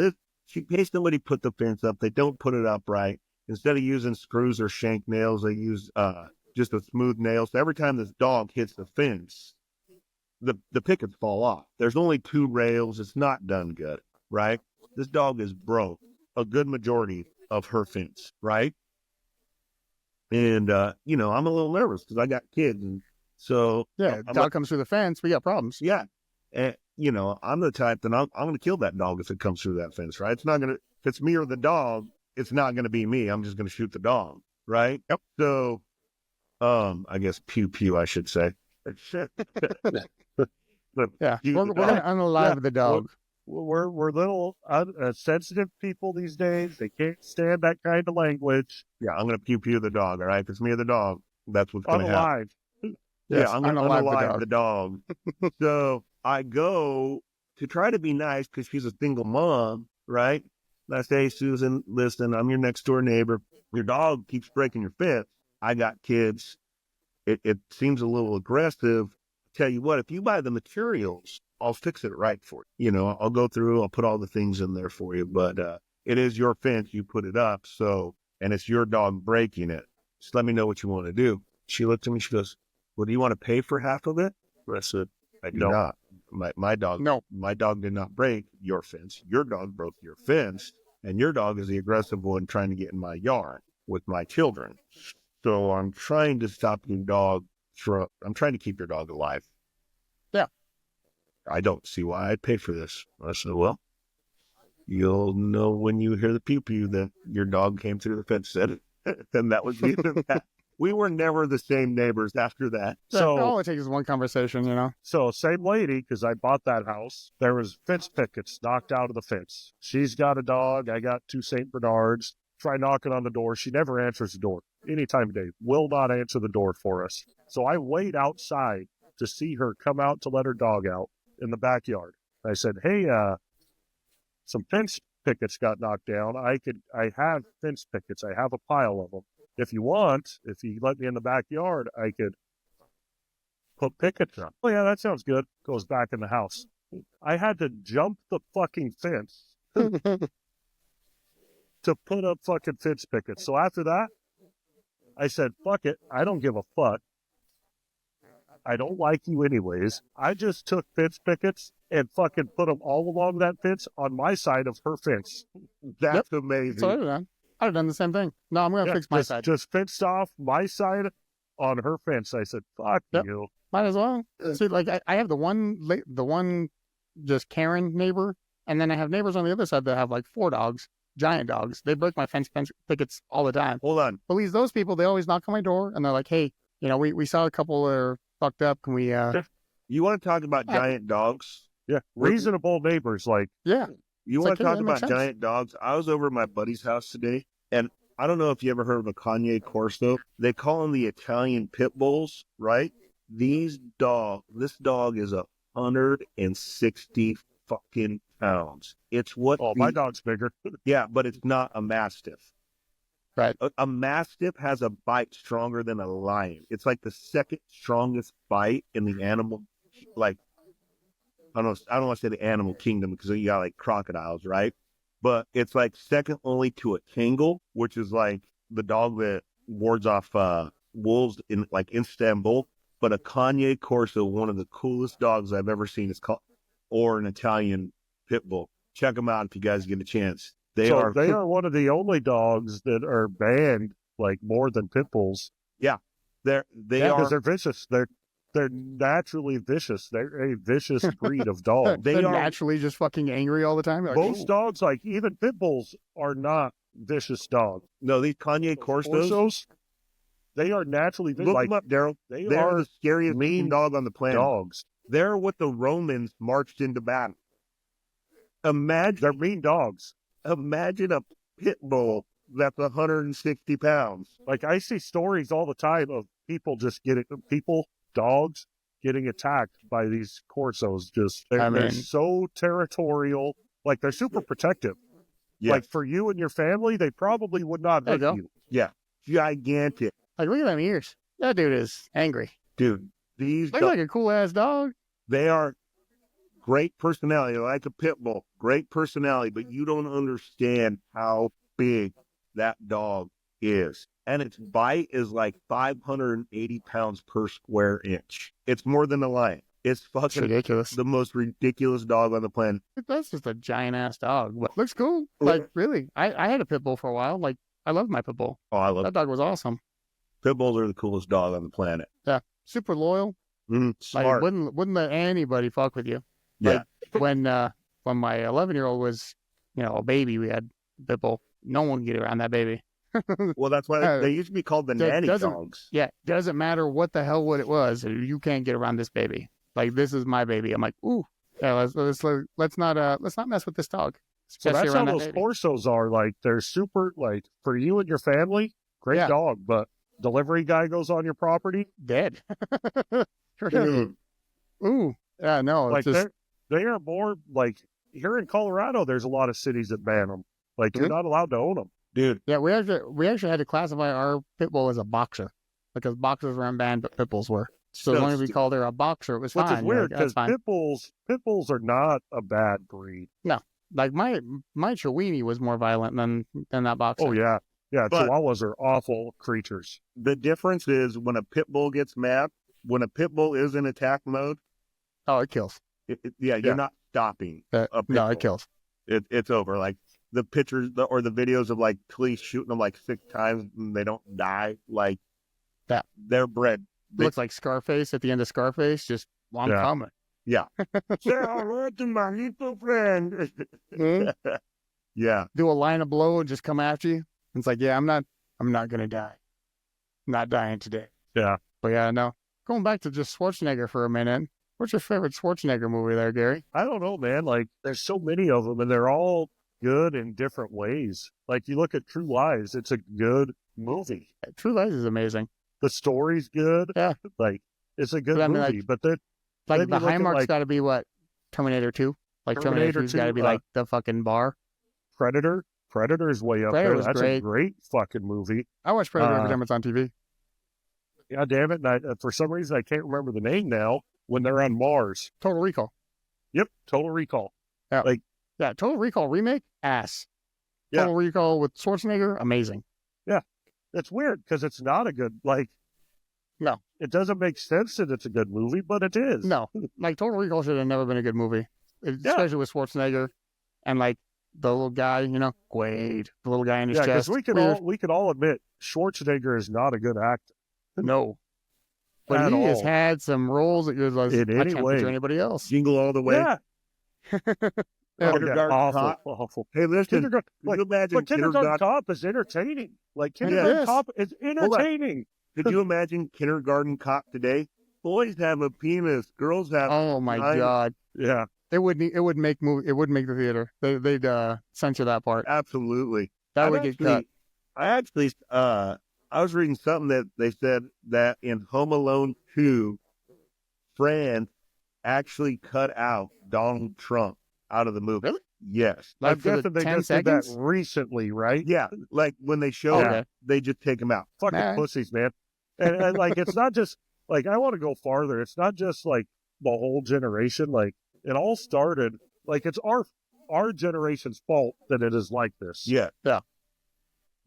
she pays somebody to put the fence up. They don't put it up right. Instead of using screws or shank nails, they use just a smooth nail. So every time this dog hits the fence, the pickets fall off. There's only 2 rails. It's not done good, right? This dog is broke a good majority of her fence, right? And, I'm a little nervous because I got kids. And so, Yeah, I'm dog like, comes through the fence, we got problems. yeah. And, I'm the type that I'm going to kill that dog if it comes through that fence, right? It's not going to, if it's me or the dog, it's not going to be me. I'm just going to shoot the dog, right? Yep. So, I guess pew pew, I should say. Yeah, we're going to unalive the dog. We're little sensitive people these days. They can't stand that kind of language. Yeah, I'm going to pew pew the dog, all right? If it's me or the dog, that's what's going to happen. Unalive. Yeah, I'm going to unalive the dog. So I go to try to be nice because she's a single mom, right? And I say, Susan, listen, I'm your next door neighbor. Your dog keeps breaking your fence. I got kids. It seems a little aggressive. Tell you what, if you buy the materials, I'll fix it right for you. I'll go through, I'll put all the things in there for you. But it is your fence. You put it up. So, and it's your dog breaking it. Just let me know what you want to do. She looked at me. She goes, well, do you want to pay for half of it? I said, I do not. My dog did not break your fence. Your dog broke your fence. And your dog is the aggressive one trying to get in my yard with my children. So I'm trying to stop your dog I'm trying to keep your dog alive. Yeah. I don't see why I'd pay for this. I said, well, you'll know when you hear the pew-pew that your dog came through the fence. And that was the end of that. We were never the same neighbors after that. So all it takes is one conversation, So same lady, because I bought that house. There was fence pickets knocked out of the fence. She's got a dog. I got 2 St. Bernards. Try knocking on the door. She never answers the door. Any time of day. Will not answer the door for us. So I wait outside to see her come out to let her dog out in the backyard. I said, hey, some fence pickets got knocked down. I have fence pickets. I have a pile of them. If you let me in the backyard, I could put pickets up. Oh yeah, that sounds good. Goes back in the house. I had to jump the fucking fence to put up fucking fence pickets. So after that, I said, fuck it. I don't give a fuck. I don't like you anyways. I just took fence pickets and fucking put them all along that fence on my side of her fence. That's amazing. So I'd have done the same thing. No, I'm going to fix my side. Just fenced off my side on her fence. I said, fuck you. Might as well. See, like I have the one just Karen neighbor, and then I have neighbors on the other side that have like 4 dogs, giant dogs. They break my fence pickets all the time. Hold on. Believe those people, they always knock on my door, and they're like, hey, we saw a couple that are fucked up. Can we... You want to talk about giant dogs? Yeah, reasonable neighbors, like... Yeah. You want to talk about giant dogs? I was over at my buddy's house today, and I don't know if you ever heard of a Kanye Corso. They call them the Italian pit bulls, right? This dog is 160 fucking pounds. It's what... Oh, my dog's bigger. Yeah, but it's not a Mastiff. Right. A Mastiff has a bite stronger than a lion. It's like the second strongest bite in the animal, like, I don't want to say the animal kingdom because you got like crocodiles, right? But it's like second only to a Kangal, which is like the dog that wards off wolves in like Istanbul. But a Kanye Corso, one of the coolest dogs I've ever seen, or an Italian pit bull. Check them out if you guys get a chance. They are one of the only dogs that are banned like more than pit bulls. Yeah, they are because they're vicious. They're naturally vicious. They're a vicious breed of dog. They're naturally just fucking angry all the time. Like, most dogs, like even pit bulls, are not vicious dogs. No, these Kanye Corsos, they are naturally vicious. Look them up, Daryl. They are the scariest mean dog on the planet. Dogs. They're what the Romans marched into battle. They're mean dogs. Imagine a pit bull that's 160 pounds. Like I see stories all the time of dogs getting attacked by these corsos. Just they're so territorial. Like they're super protective. Yeah. Like for you and your family, they probably would not hurt you. Yeah. Gigantic. Like, look at them ears. That dude is angry. Dude, these Looks like a cool ass dog. they are great personality, like a pit bull. Great personality, but you don't understand how big that dog is. And its bite is like 580 pounds per square inch. It's more than a lion. It's fucking ridiculous. The most ridiculous dog on the planet. That's just a giant ass dog. But looks cool. Like, really. I had a pit bull for a while. Like, I loved my pit bull. Oh, I love that dog. Was awesome. Pit bulls are the coolest dog on the planet. Yeah. Super loyal. Smart. Like, wouldn't let anybody fuck with you. Yeah. Like, when my 11-year-old was, a baby, we had pit bull. No one could get around that baby. Well, that's why they used to be called the nanny dogs. Yeah, doesn't matter what the hell it was. You can't get around this baby. Like, this is my baby. I'm like, ooh, yeah, let's not mess with this dog. So that's how that those baby. corsos are. Like they're super. Like for you and your family, great dog. But delivery guy goes on your property, dead. Ooh, yeah, no. Like they are more like here in Colorado. There's a lot of cities that ban them. Like you're not allowed to own them. Dude. Yeah, we actually had to classify our pit bull as a boxer because boxers were unbanned, but pit bulls were. So as long as we called her a boxer, it was fine. Which is weird because pit bulls are not a bad breed. No, like my Chiweenie was more violent than that boxer. Oh yeah, Chihuahuas are awful creatures. The difference is when a pit bull gets mad, when a pit bull is in attack mode. Oh, it kills. You're not stopping. No, it kills. It's over. Like. The pictures or the videos of like police shooting them like 6 times and they don't die. Like that. They're bred. Looks like Scarface at the end of Scarface. Just coming. Yeah. Say hello to my little friend. Yeah. Do a line of blow and just come after you. It's like, yeah, I'm not gonna die. I'm not dying today. Yeah. But yeah, no. Going back to just Schwarzenegger for a minute. What's your favorite Schwarzenegger movie there, Gary? I don't know, man. Like there's so many of them and they're all good in different ways. Like you look at True Lies, it's a good movie. True Lies is amazing. The story's good. Yeah. Like it's a good but, I mean, movie. like, but then like the high mark's got to be what? Terminator 2? Like Terminator 2's got to be like the fucking bar. Predator is way up there. That's a great fucking movie. I watch Predator every time it's on TV. Yeah, damn it. And for some reason I can't remember the name now when they're on Mars. Total Recall. Yep, Total Recall. Yeah. Yeah, Total Recall remake, ass. Total Recall with Schwarzenegger, amazing. Yeah. It's weird because it's not a good, no. It doesn't make sense that it's a good movie, but it is. No. Like, Total Recall should have never been a good movie. Especially with Schwarzenegger and, like, the little guy, Quaid, the little guy in his chest. Yeah, we could all admit Schwarzenegger is not a good actor. No. But he has had some roles that goes like, I can't picture anybody else. Jingle All the Way. Yeah. Awful. Hey, listen. Kindergarten Cop is entertaining. Like Kindergarten Cop is entertaining. Could you imagine Kindergarten Cop today? Boys have a penis, girls have. Oh my God! Yeah, it wouldn't make the theater. They'd censor that part. Absolutely, that would get cut. I was reading something that they said that in Home Alone 2, France actually cut out Donald Trump out of the movie. Really? Yes. I'm guessing they just did that recently, right? Yeah, like when they show it, they just take him out. Fucking pussies, man. And like, it's not just, like, I want to go farther. It's not just, like, the whole generation. Like, it all started, like, it's our generation's fault that it is like this. Yeah. Yeah.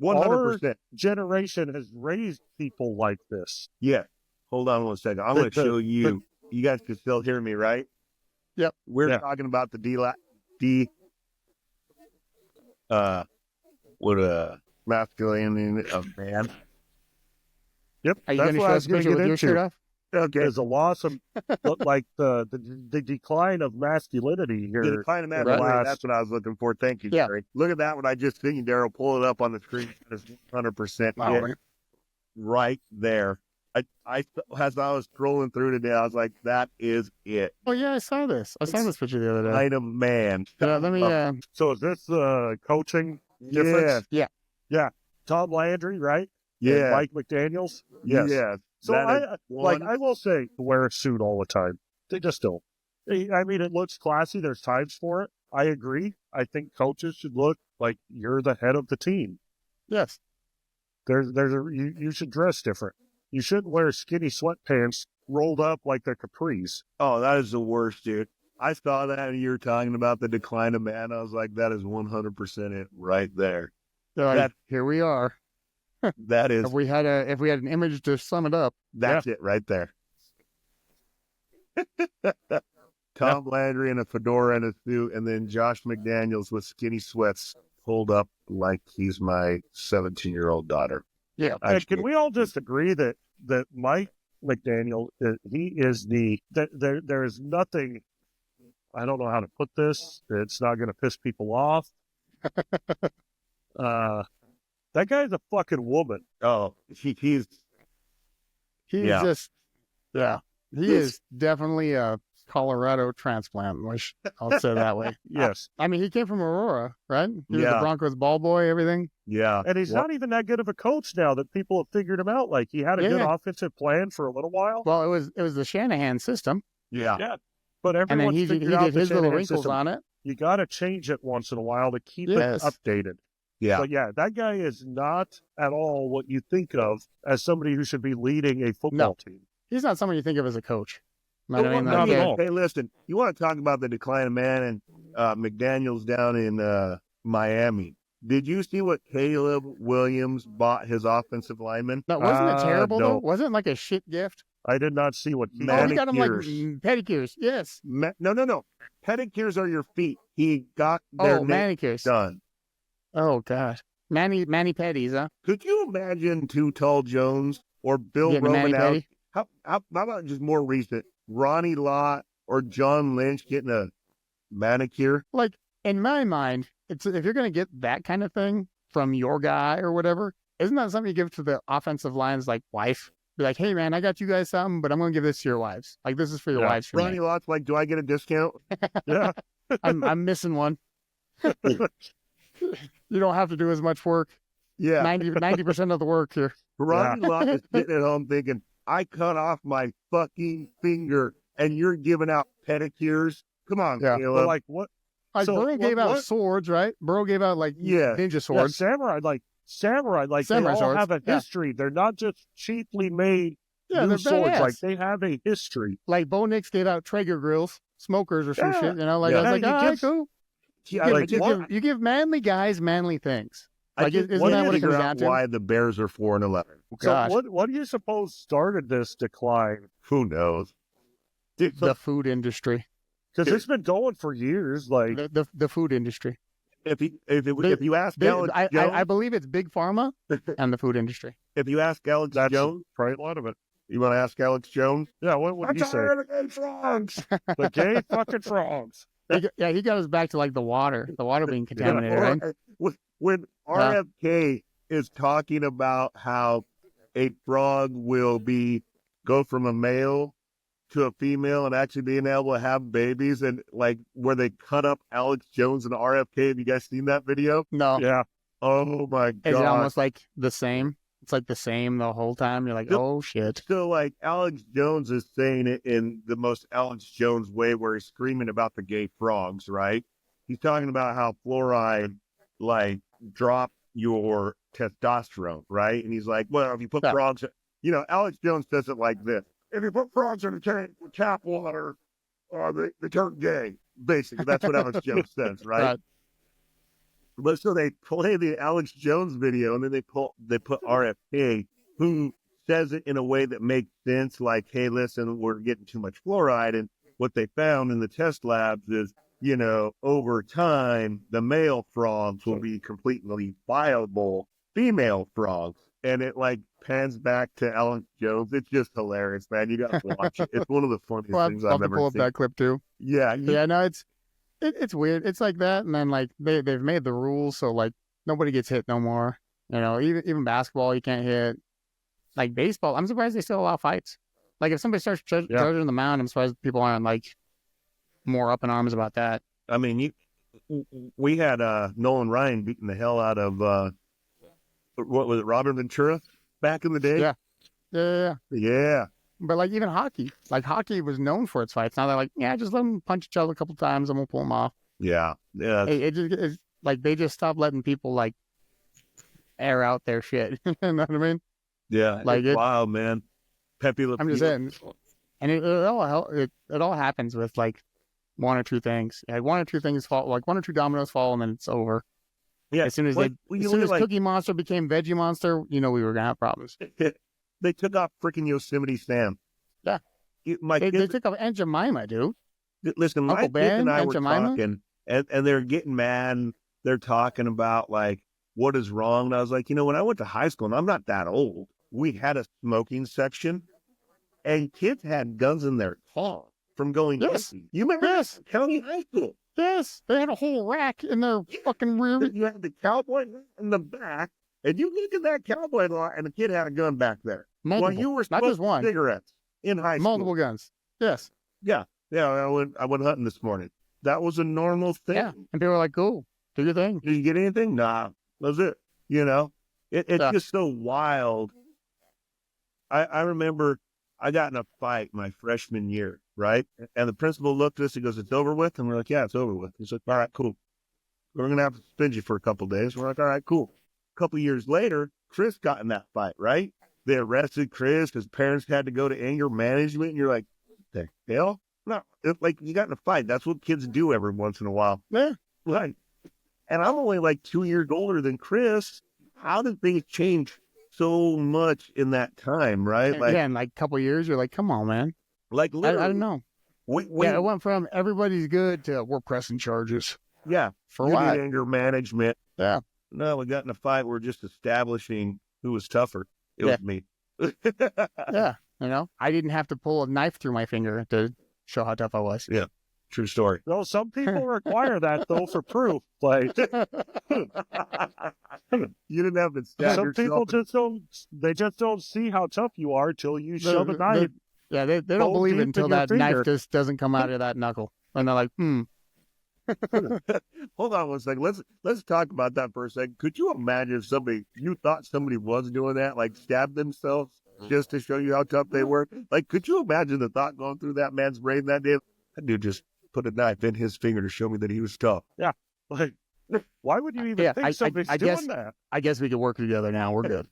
100%. Our generation has raised people like this. Yeah. Hold on one second. I'm going to show you. You guys can still hear me, right? Yep. We're talking about the masculinity of man. Yep. Are you going to show us a picture with your shirt off? Okay. There's a loss of, like, the decline of masculinity here. The decline of masculinity, that's what I was looking for. Thank you, Jerry. Look at that one I just seen, Daryl. Pull it up on the screen. It's 100% right there. As I was scrolling through today, I was like, that is it. Oh, yeah, I saw this. I saw this picture the other day. Kind of man. Let me, So is this coaching difference? Yeah. Yeah. Tom Landry, right? Yeah. And Mike McDaniels? Yes. So That is I will say, wear a suit all the time. They just don't. I mean, it looks classy. There's times for it. I agree. I think coaches should look like you're the head of the team. Yes. You should dress different. You shouldn't wear skinny sweatpants rolled up like they're capris. Oh, that is the worst, dude. I saw that and you were talking about the decline of man. I was like, that is 100% it right there. So like, here we are. That is, If we had an image to sum it up, that's it right there. Tom Landry in a fedora and a suit, and then Josh McDaniels with skinny sweats pulled up like he's my 17-year-old daughter. yeah. And can we all just agree that Mike McDaniel, he is there is nothing, I don't know how to put this, it's not going to piss people off. That guy's a fucking woman. Oh, he's just, yeah. He is definitely a Colorado transplant, which I'll say that way. Yes. I mean, he came from Aurora, right? He was Yeah. the Broncos ball boy, everything. yeah. And he's not even that good of a coach now that people have figured him out. Like, he had a good Yeah. offensive plan for a little while. Well, it was the Shanahan system, Yeah. Yeah. But and then everyone's he figured did out the his little Shanahan wrinkles system. on it. You got to change it once in a while to keep Yes. it updated. Yeah. But yeah, that guy is not at all what you think of as somebody who should be leading a football team. He's not someone you think of as a coach. You know what I mean? not Like, at yeah. all. Hey, listen, you want to talk about the decline of man and McDaniels down in Miami. Did you see what Caleb Williams bought his offensive lineman? No, wasn't it terrible no. though? Wasn't it like a shit gift? I did not see what he Man- Oh, he got him like Manicures. pedicures. Yes. No. Pedicures are your feet. He got their Oh, nails manicures. done. Oh God, Manny petties, huh? Could you imagine Too Tall Jones or Bill Getting a Roman out? mani-pedi? How about just more recent? Ronnie Lott or John Lynch getting a manicure? Like in my mind, it's if you're gonna get that kind of thing from your guy or whatever, isn't that something you give to the offensive line's like wife? Be like, hey man, I got you guys something, but I'm gonna give this to your wives. Like this is for your Yeah. wives. For Ronnie me. Lott's like, do I get a discount? Yeah. I'm missing one. You don't have to do as much work. Yeah. 90% of the work here. Ronnie Lott is sitting at home thinking, I cut off my fucking finger and you're giving out pedicures? Come on, Yeah. Caleb. But like, what? Like So, Burrow gave out what- swords, right? Burrow gave out like Yeah. ninja Yeah, swords. samurai, they Samurai all swords, have a yeah. history. They're not just cheaply made Yeah, new they're swords. badass. Like, they have a history. Like Bo Nix gave out Traeger grills, smokers or some Yeah. shit. You know, like Yeah. I was like, Yeah, you all right, give- cool. Yeah, Yeah, like, you give manly guys manly things. I Like, just isn't want that to what it figure comes out down to? why the Bears are 4-11. So Gosh. what do you suppose started this decline? Who knows? Dude, The food industry. Because it's been going for years. Like, The food industry. if you ask Alex I Jones, believe it's big pharma and the food industry. if you ask Alex that's Jones, probably a lot of it. you want to ask Alex Jones? Yeah, what would I'm you say? tired of gay frogs. The gay fucking frogs. He got us back to like the water being contaminated, right? When RFK is talking about how a frog will go from a male to a female and actually being able to have babies, and like where they cut up Alex Jones and RFK. Have you guys seen that video? No. Yeah. Oh my Is it god! almost like the same? It's like the same the whole time. You're like, Yep. oh shit. So like Alex Jones is saying it in the most Alex Jones way, where he's screaming about the gay frogs, right? He's talking about how fluoride like drop your testosterone, right? And he's like, well, if you put Yeah. frogs, Alex Jones says it like this: if you put frogs in a tank with tap water, they turn gay. Basically, that's what Alex Jones says, right? But so they play the Alex Jones video, and then they put RFK, who says it in a way that makes sense, like, hey, listen, we're getting too much fluoride. And what they found in the test labs is, over time, the male frogs will be completely viable female frogs. And it like pans back to Alex Jones. It's just hilarious, man. You got to watch it. It's one of the funniest Well, things I'll have I've to ever pull up seen. that clip too. Yeah. Yeah, no, it's weird. It's like that, and then like they've made the rules so like nobody gets hit no more. Even basketball you can't hit. Like baseball, I'm surprised they still allow fights. Like if somebody starts charging the mound, I'm surprised people aren't like more up in arms about that. I mean, we had Nolan Ryan beating the hell out of what was it, Robert Ventura back in the day. Yeah. Yeah. But like even hockey was known for its fights. Now they're like, yeah, just let them punch each other a couple times and we'll pull them off. Yeah. Yeah. It's like they just stopped letting people like air out their shit. You know what I mean? Yeah. Like It's wild, man. Pepe Le I'm just Pew. saying, and it all happens with like one or two things. Like one or two things fall, like one or two dominoes fall, and then it's over. Yeah. As soon as Cookie Monster became Veggie Monster, we were gonna have problems. They took off freaking Yosemite Sam. Yeah. They took off Aunt Jemima, dude. Listen, my Uncle kids Ben, and I Aunt were Jemima? talking, and they're getting mad. And they're talking about like what is wrong. And I was like, when I went to high school, and I'm not that old, we had a smoking section, and kids had guns in their car from going. Yes. You remember Yes. County High School? Yes, they had a whole rack in their fucking rear. You had the cowboy in the back, and you look at that cowboy lot, and the kid had a gun back there. Multiple, While you were not just smoking one. cigarettes in high school. Multiple guns. Yes. Yeah. I went hunting this morning. That was a normal thing. Yeah. And people were like, cool, do your thing. Did you get anything? Nah. That's it. It's Yeah. just so wild. I remember I got in a fight my freshman year, right? And the principal looked at us, he goes, "It's over with?" And we're like, "Yeah, it's over with." He's like, "All right, cool. We're going to have to suspend you for a couple of days." We're like, "All right, cool." A couple of years later, Chris got in that fight, right? They arrested Chris. His parents had to go to anger management. And you're like, "What the hell?" No, like you got in a fight. That's what kids do every once in a while. Yeah. Right. And I'm only like 2 years older than Chris. How did things change so much in that time, right? Like, yeah, in like a couple of years, you're like, come on, man. like I literally, don't know. we It went from everybody's good to we're pressing charges. yeah, For you what? need anger management. Yeah. No, we got in a fight. We're just establishing who was tougher. It was me. Yeah. I didn't have to pull a knife through my finger to show how tough I was. Yeah. True story. No, some people require that though for proof. Like You didn't have to stab some people yourself. just don't see how tough you are till you shove a knife. They don't Bone believe it deep until in your that knife finger. just doesn't come out of that knuckle. And they're like, Hold on one second. Let's talk about that for a second. Could you imagine if you thought somebody was doing that, like stabbed themselves just to show you how tough they were? Like, could you imagine the thought going through that man's brain that day? That dude just put a knife in his finger to show me that he was tough. Like, why would you even think somebody's doing that? I guess we could work together now. We're good.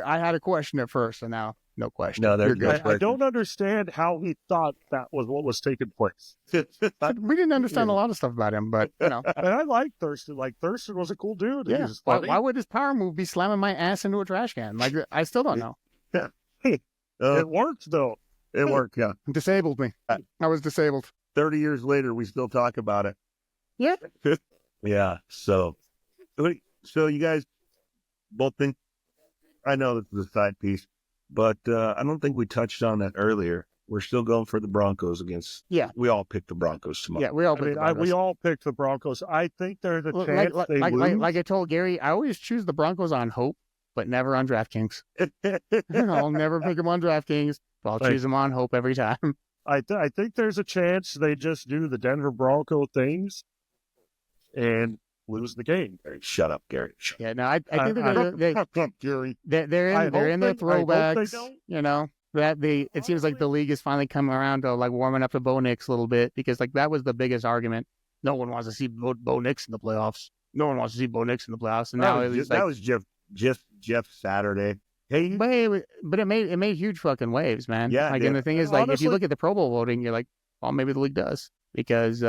I had a question at first, and now no question. No, You're there's good. I don't understand how he thought that was what was taking place. We didn't understand a lot of stuff about him, but And I like Thurston. Like Thurston was a cool dude. He yeah. was Why, funny. why would his power move be slamming my ass into a trash can? Like I still don't know. It worked though. It worked, yeah. It disabled me. I was disabled. 30 years later, we still talk about it. Yeah. Yeah. So you guys both think, I know this is a side piece, but I don't think we touched on that earlier. We're still going for the Broncos against. Yeah. We all picked the Broncos tomorrow. Yeah, we all. I mean, we all picked the Broncos. I think there's a chance they lose. Like I told Gary, I always choose the Broncos on hope, but never on DraftKings. I'll never pick them on DraftKings, but I'll choose them on hope every time. I think there's a chance they just do the Denver Bronco things and lose the game. Shut up, Gary. Yeah, no, I think Gary. they're in their I hope they throwbacks. don't. It seems like the league is finally coming around to like warming up to Bo Nix a little bit, because like that was the biggest argument. No one wants to see Bo Nix in the playoffs. No one wants to see Bo Nix in the playoffs. And now That was Jeff Saturday. Hey, but it made huge fucking waves, man. Yeah, like, yeah. and the thing is, like, if Honestly- you look at the Pro Bowl voting, you're like, well, maybe the league does, because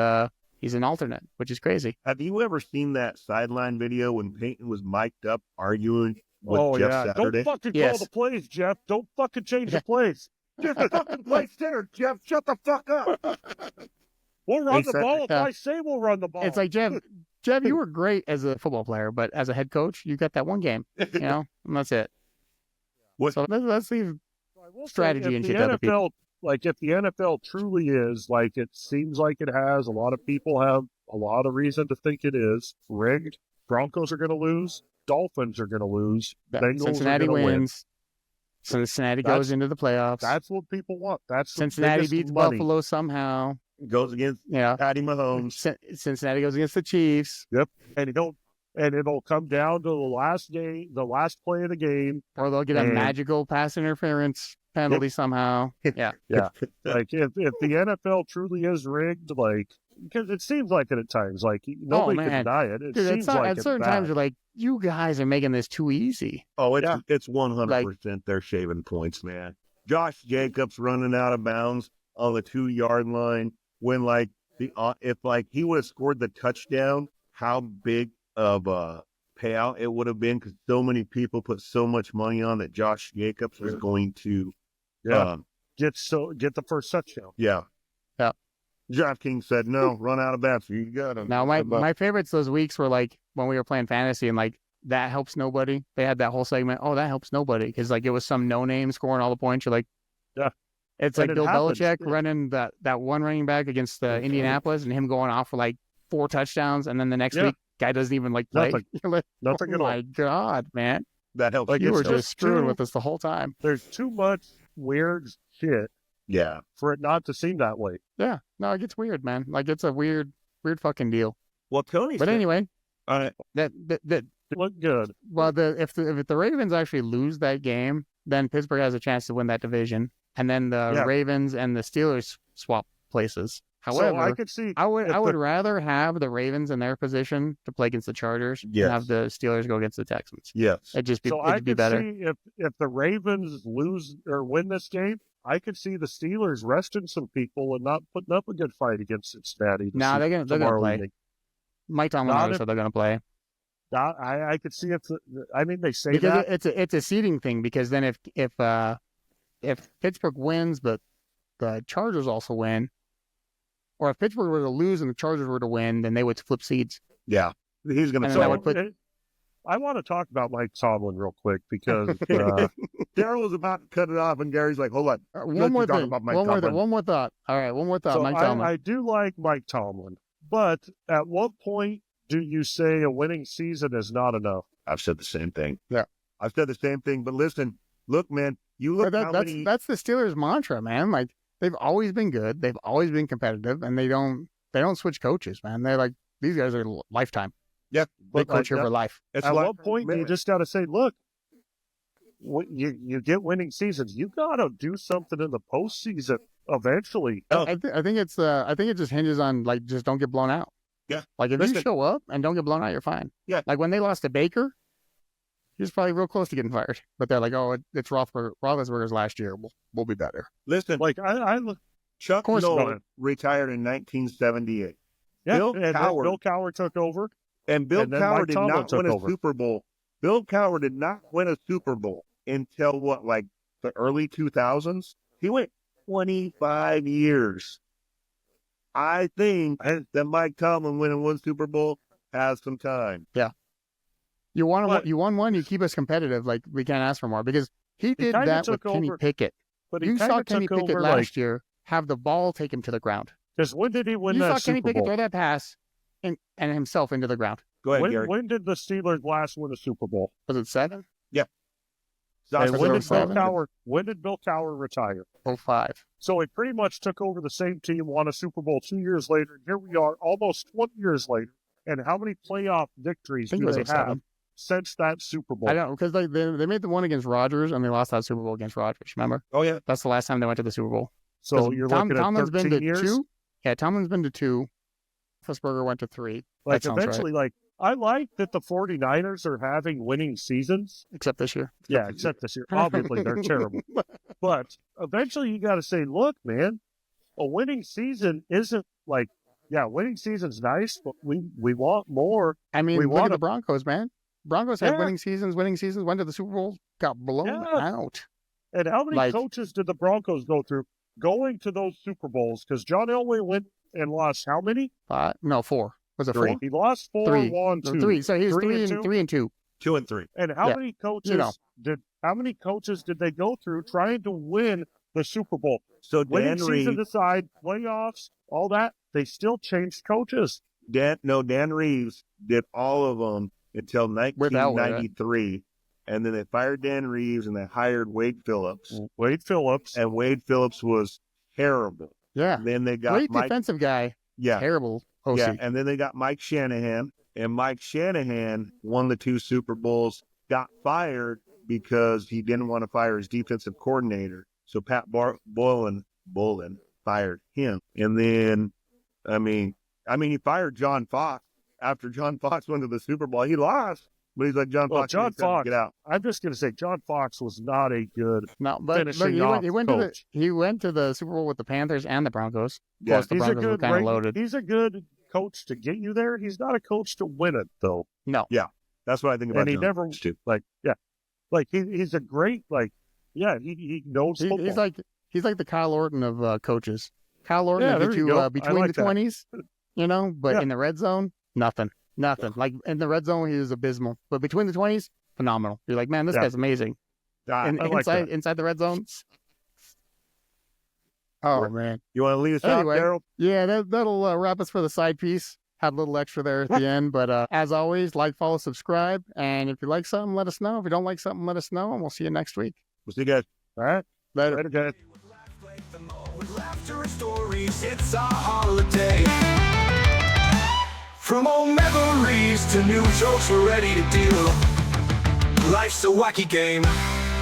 he's an alternate, which is crazy. have you ever seen that sideline video when Peyton was mic'd up arguing with Jeff yeah. Saturday? Don't fucking Yes. call the plays, Jeff. Don't fucking change the plays. Just fucking play center, Jeff. Shut the fuck up. We'll run the Exactly. ball if Yeah. I say we'll run the ball. It's like, Jeff, you were great as a football player, but as a head coach, you got that one game, and that's it. What- So let's leave. I will say, strategy if and the shit to other people. NFL, like if the NFL truly is like it seems like it has, a lot of people have a lot of reason to think it is rigged. Broncos are going to lose. Dolphins are going to lose. Bengals Cincinnati are going to win. wins. Cincinnati That's- goes into the playoffs. That's what people want. That's the Cincinnati biggest beats money. Buffalo somehow. Goes against Yeah. Patty Mahomes. Cincinnati goes against the Chiefs. And and it'll come down to the last play of the game. Or they'll get a magical pass interference penalty somehow. Yeah. Yeah. Like if the NFL truly is rigged, like, because it seems like it at times, like nobody can deny it. It Dude, seems like at it's certain bad. times you're like, you guys are making this too easy. Oh, it's 100% they're shaving points, man. Josh Jacobs running out of bounds on the 2-yard line when if he would have scored the touchdown, how big of a payout it would have been, because so many people put so much money on that Josh Jacobs was going to get the first touchdown. Yeah. Yeah. DraftKings said no, run out of bounds. You got him. Now my favorites those weeks were like when we were playing fantasy and like that helps nobody. They had that whole segment. Oh, that helps nobody, because like it was some no name scoring all the points. You're like, yeah. It's like Bill Belichick running that one running back against Indianapolis and him going off for like 4 touchdowns, and then the next week guy doesn't even like play. Nothing at all. Oh my God, man. That helps. Like you were just screwing with us the whole time. There's too much weird shit. Yeah. For it not to seem that way. Yeah. No, it gets weird, man. Like it's a weird fucking deal. Well, Tony. But anyway, that look good. Well, if the Ravens actually lose that game, then Pittsburgh has a chance to win that division, and then the Ravens and the Steelers swap places. However, so I could see. I would rather have the Ravens in their position to play against the Chargers and have the Steelers go against the Texans. Yes, it'd be better. See if the Ravens lose or win this game, I could see the Steelers resting some people and not putting up a good fight against Cincinnati. No, they're gonna play. Evening. Mike Tomlin said they're gonna play. I could see it. I mean, they say because that it's a seeding thing. Because then if Pittsburgh wins, but the Chargers also win, or if Pittsburgh were to lose and the Chargers were to win, then they would flip seeds. Yeah, he's going to. I want to talk about Mike Tomlin real quick because Daryl was about to cut it off, and Gary's like, "Hold on, one more thing. One more thought. All right, one more thought. So Mike Tomlin. I do like Mike Tomlin, but at what point do you say a winning season is not enough? I've said the same thing. Yeah, I've said the same thing. But listen, look, man, you look that's the Steelers' mantra, man. Like they've always been good, they've always been competitive, and they don't switch coaches, man. They're like, these guys are lifetime. Yeah, they coach here for life. At what point do you just got to say, look, you get winning seasons, you got to do something in the postseason eventually. I think it just hinges on like just don't get blown out. Yeah, like if you show up and don't get blown out, you're fine. Yeah, like when they lost to Baker, he was probably real close to getting fired, but they're like, oh, it's Roethlisberger's last year. We'll be better. Listen, like Chuck Nolan retired in 1978. Yeah, Bill Cowher took over. And Bill Cowher did not win a Super Bowl. Bill Cowher did not win a Super Bowl until the early 2000s? He went 25 years. I think that Mike Tomlin winning one Super Bowl has some time. Yeah. You won one, you keep us competitive. Like, we can't ask for more because he did that with Kenny Pickett. But you saw Kenny Pickett last year have the ball taken to the ground. Because when did he win that Super Bowl? You saw Kenny Pickett throw that pass and himself into the ground. Go ahead, Gary. When did the Steelers last win a Super Bowl? Was it 7? Yeah. And when did Bill Cowher retire? 05. So he pretty much took over the same team, won a Super Bowl 2 years later, and here we are almost 20 years later. And how many playoff victories do they have since that Super Bowl? I don't know, because they made the one against Rodgers, and they lost that Super Bowl against Rodgers, remember? Oh, yeah. That's the last time they went to the Super Bowl. So you're looking at 13 years? 2. Yeah, Tomlin's been to 2. Roethlisberger went to 3. Like, eventually, right. I like that the 49ers are having winning seasons. Except this year. Yeah, except this year. Obviously, they're terrible. But eventually, you got to say, look, man, a winning season isn't winning season's nice, but we want more. I mean, look at the Broncos, man. Broncos had winning seasons, went to the Super Bowl, got blown out. And how many coaches did the Broncos go through going to those Super Bowls? Because John Elway went and lost how many? 5. No, 4. Was it 4? He lost 4, 3. 1, 2. 3. So he was 3 and 2. 2 and 3. And how many coaches did they go through trying to win the Super Bowl? So winning season aside, playoffs, all that, they still changed coaches. Dan Reeves did all of them until 1993. And then they fired Dan Reeves and they hired Wade Phillips. And Wade Phillips was terrible. Yeah. And then they got great defensive guy. Yeah. Terrible OC. Yeah, and then they got Mike Shanahan, and Mike Shanahan won the 2 Super Bowls, got fired because he didn't want to fire his defensive coordinator. So Pat Bowlen fired him. And then, I mean, he fired John Fox after John Fox went to the Super Bowl. He lost, but he's like, John Fox, get out. I'm just going to say, John Fox was not a good No, but finishing he off coach. he went to the Super Bowl with the Panthers and the Broncos. Yeah, Plus, the He's a Broncos were good kind of loaded. He's a good coach to get you there. He's not a coach to win it, though. No. That's what I think about And he John never, Fox, too. he's a great, he knows football. He's like the Kyle Orton of coaches. Kyle Orton Yeah, will there get you you go. I between like the that. 20s, but Yeah. in the red zone, nothing. Like in the red zone, he was abysmal. But between the 20s, phenomenal. You're like, man, this Yeah. guy's amazing. And I like that. inside the red zone. Oh, man. You want to lead us Anyway. out, Daryl? Yeah, that'll wrap us for the side piece. Had a little extra there at the end, but as always, like, follow, subscribe, and if you like something, let us know. If you don't like something, let us know, and we'll see you next week. We'll see you guys. All right. Later. Later, guys. With laughter and stories, it's our holiday. From old memories to new jokes, we're ready to deal. Life's a wacky game.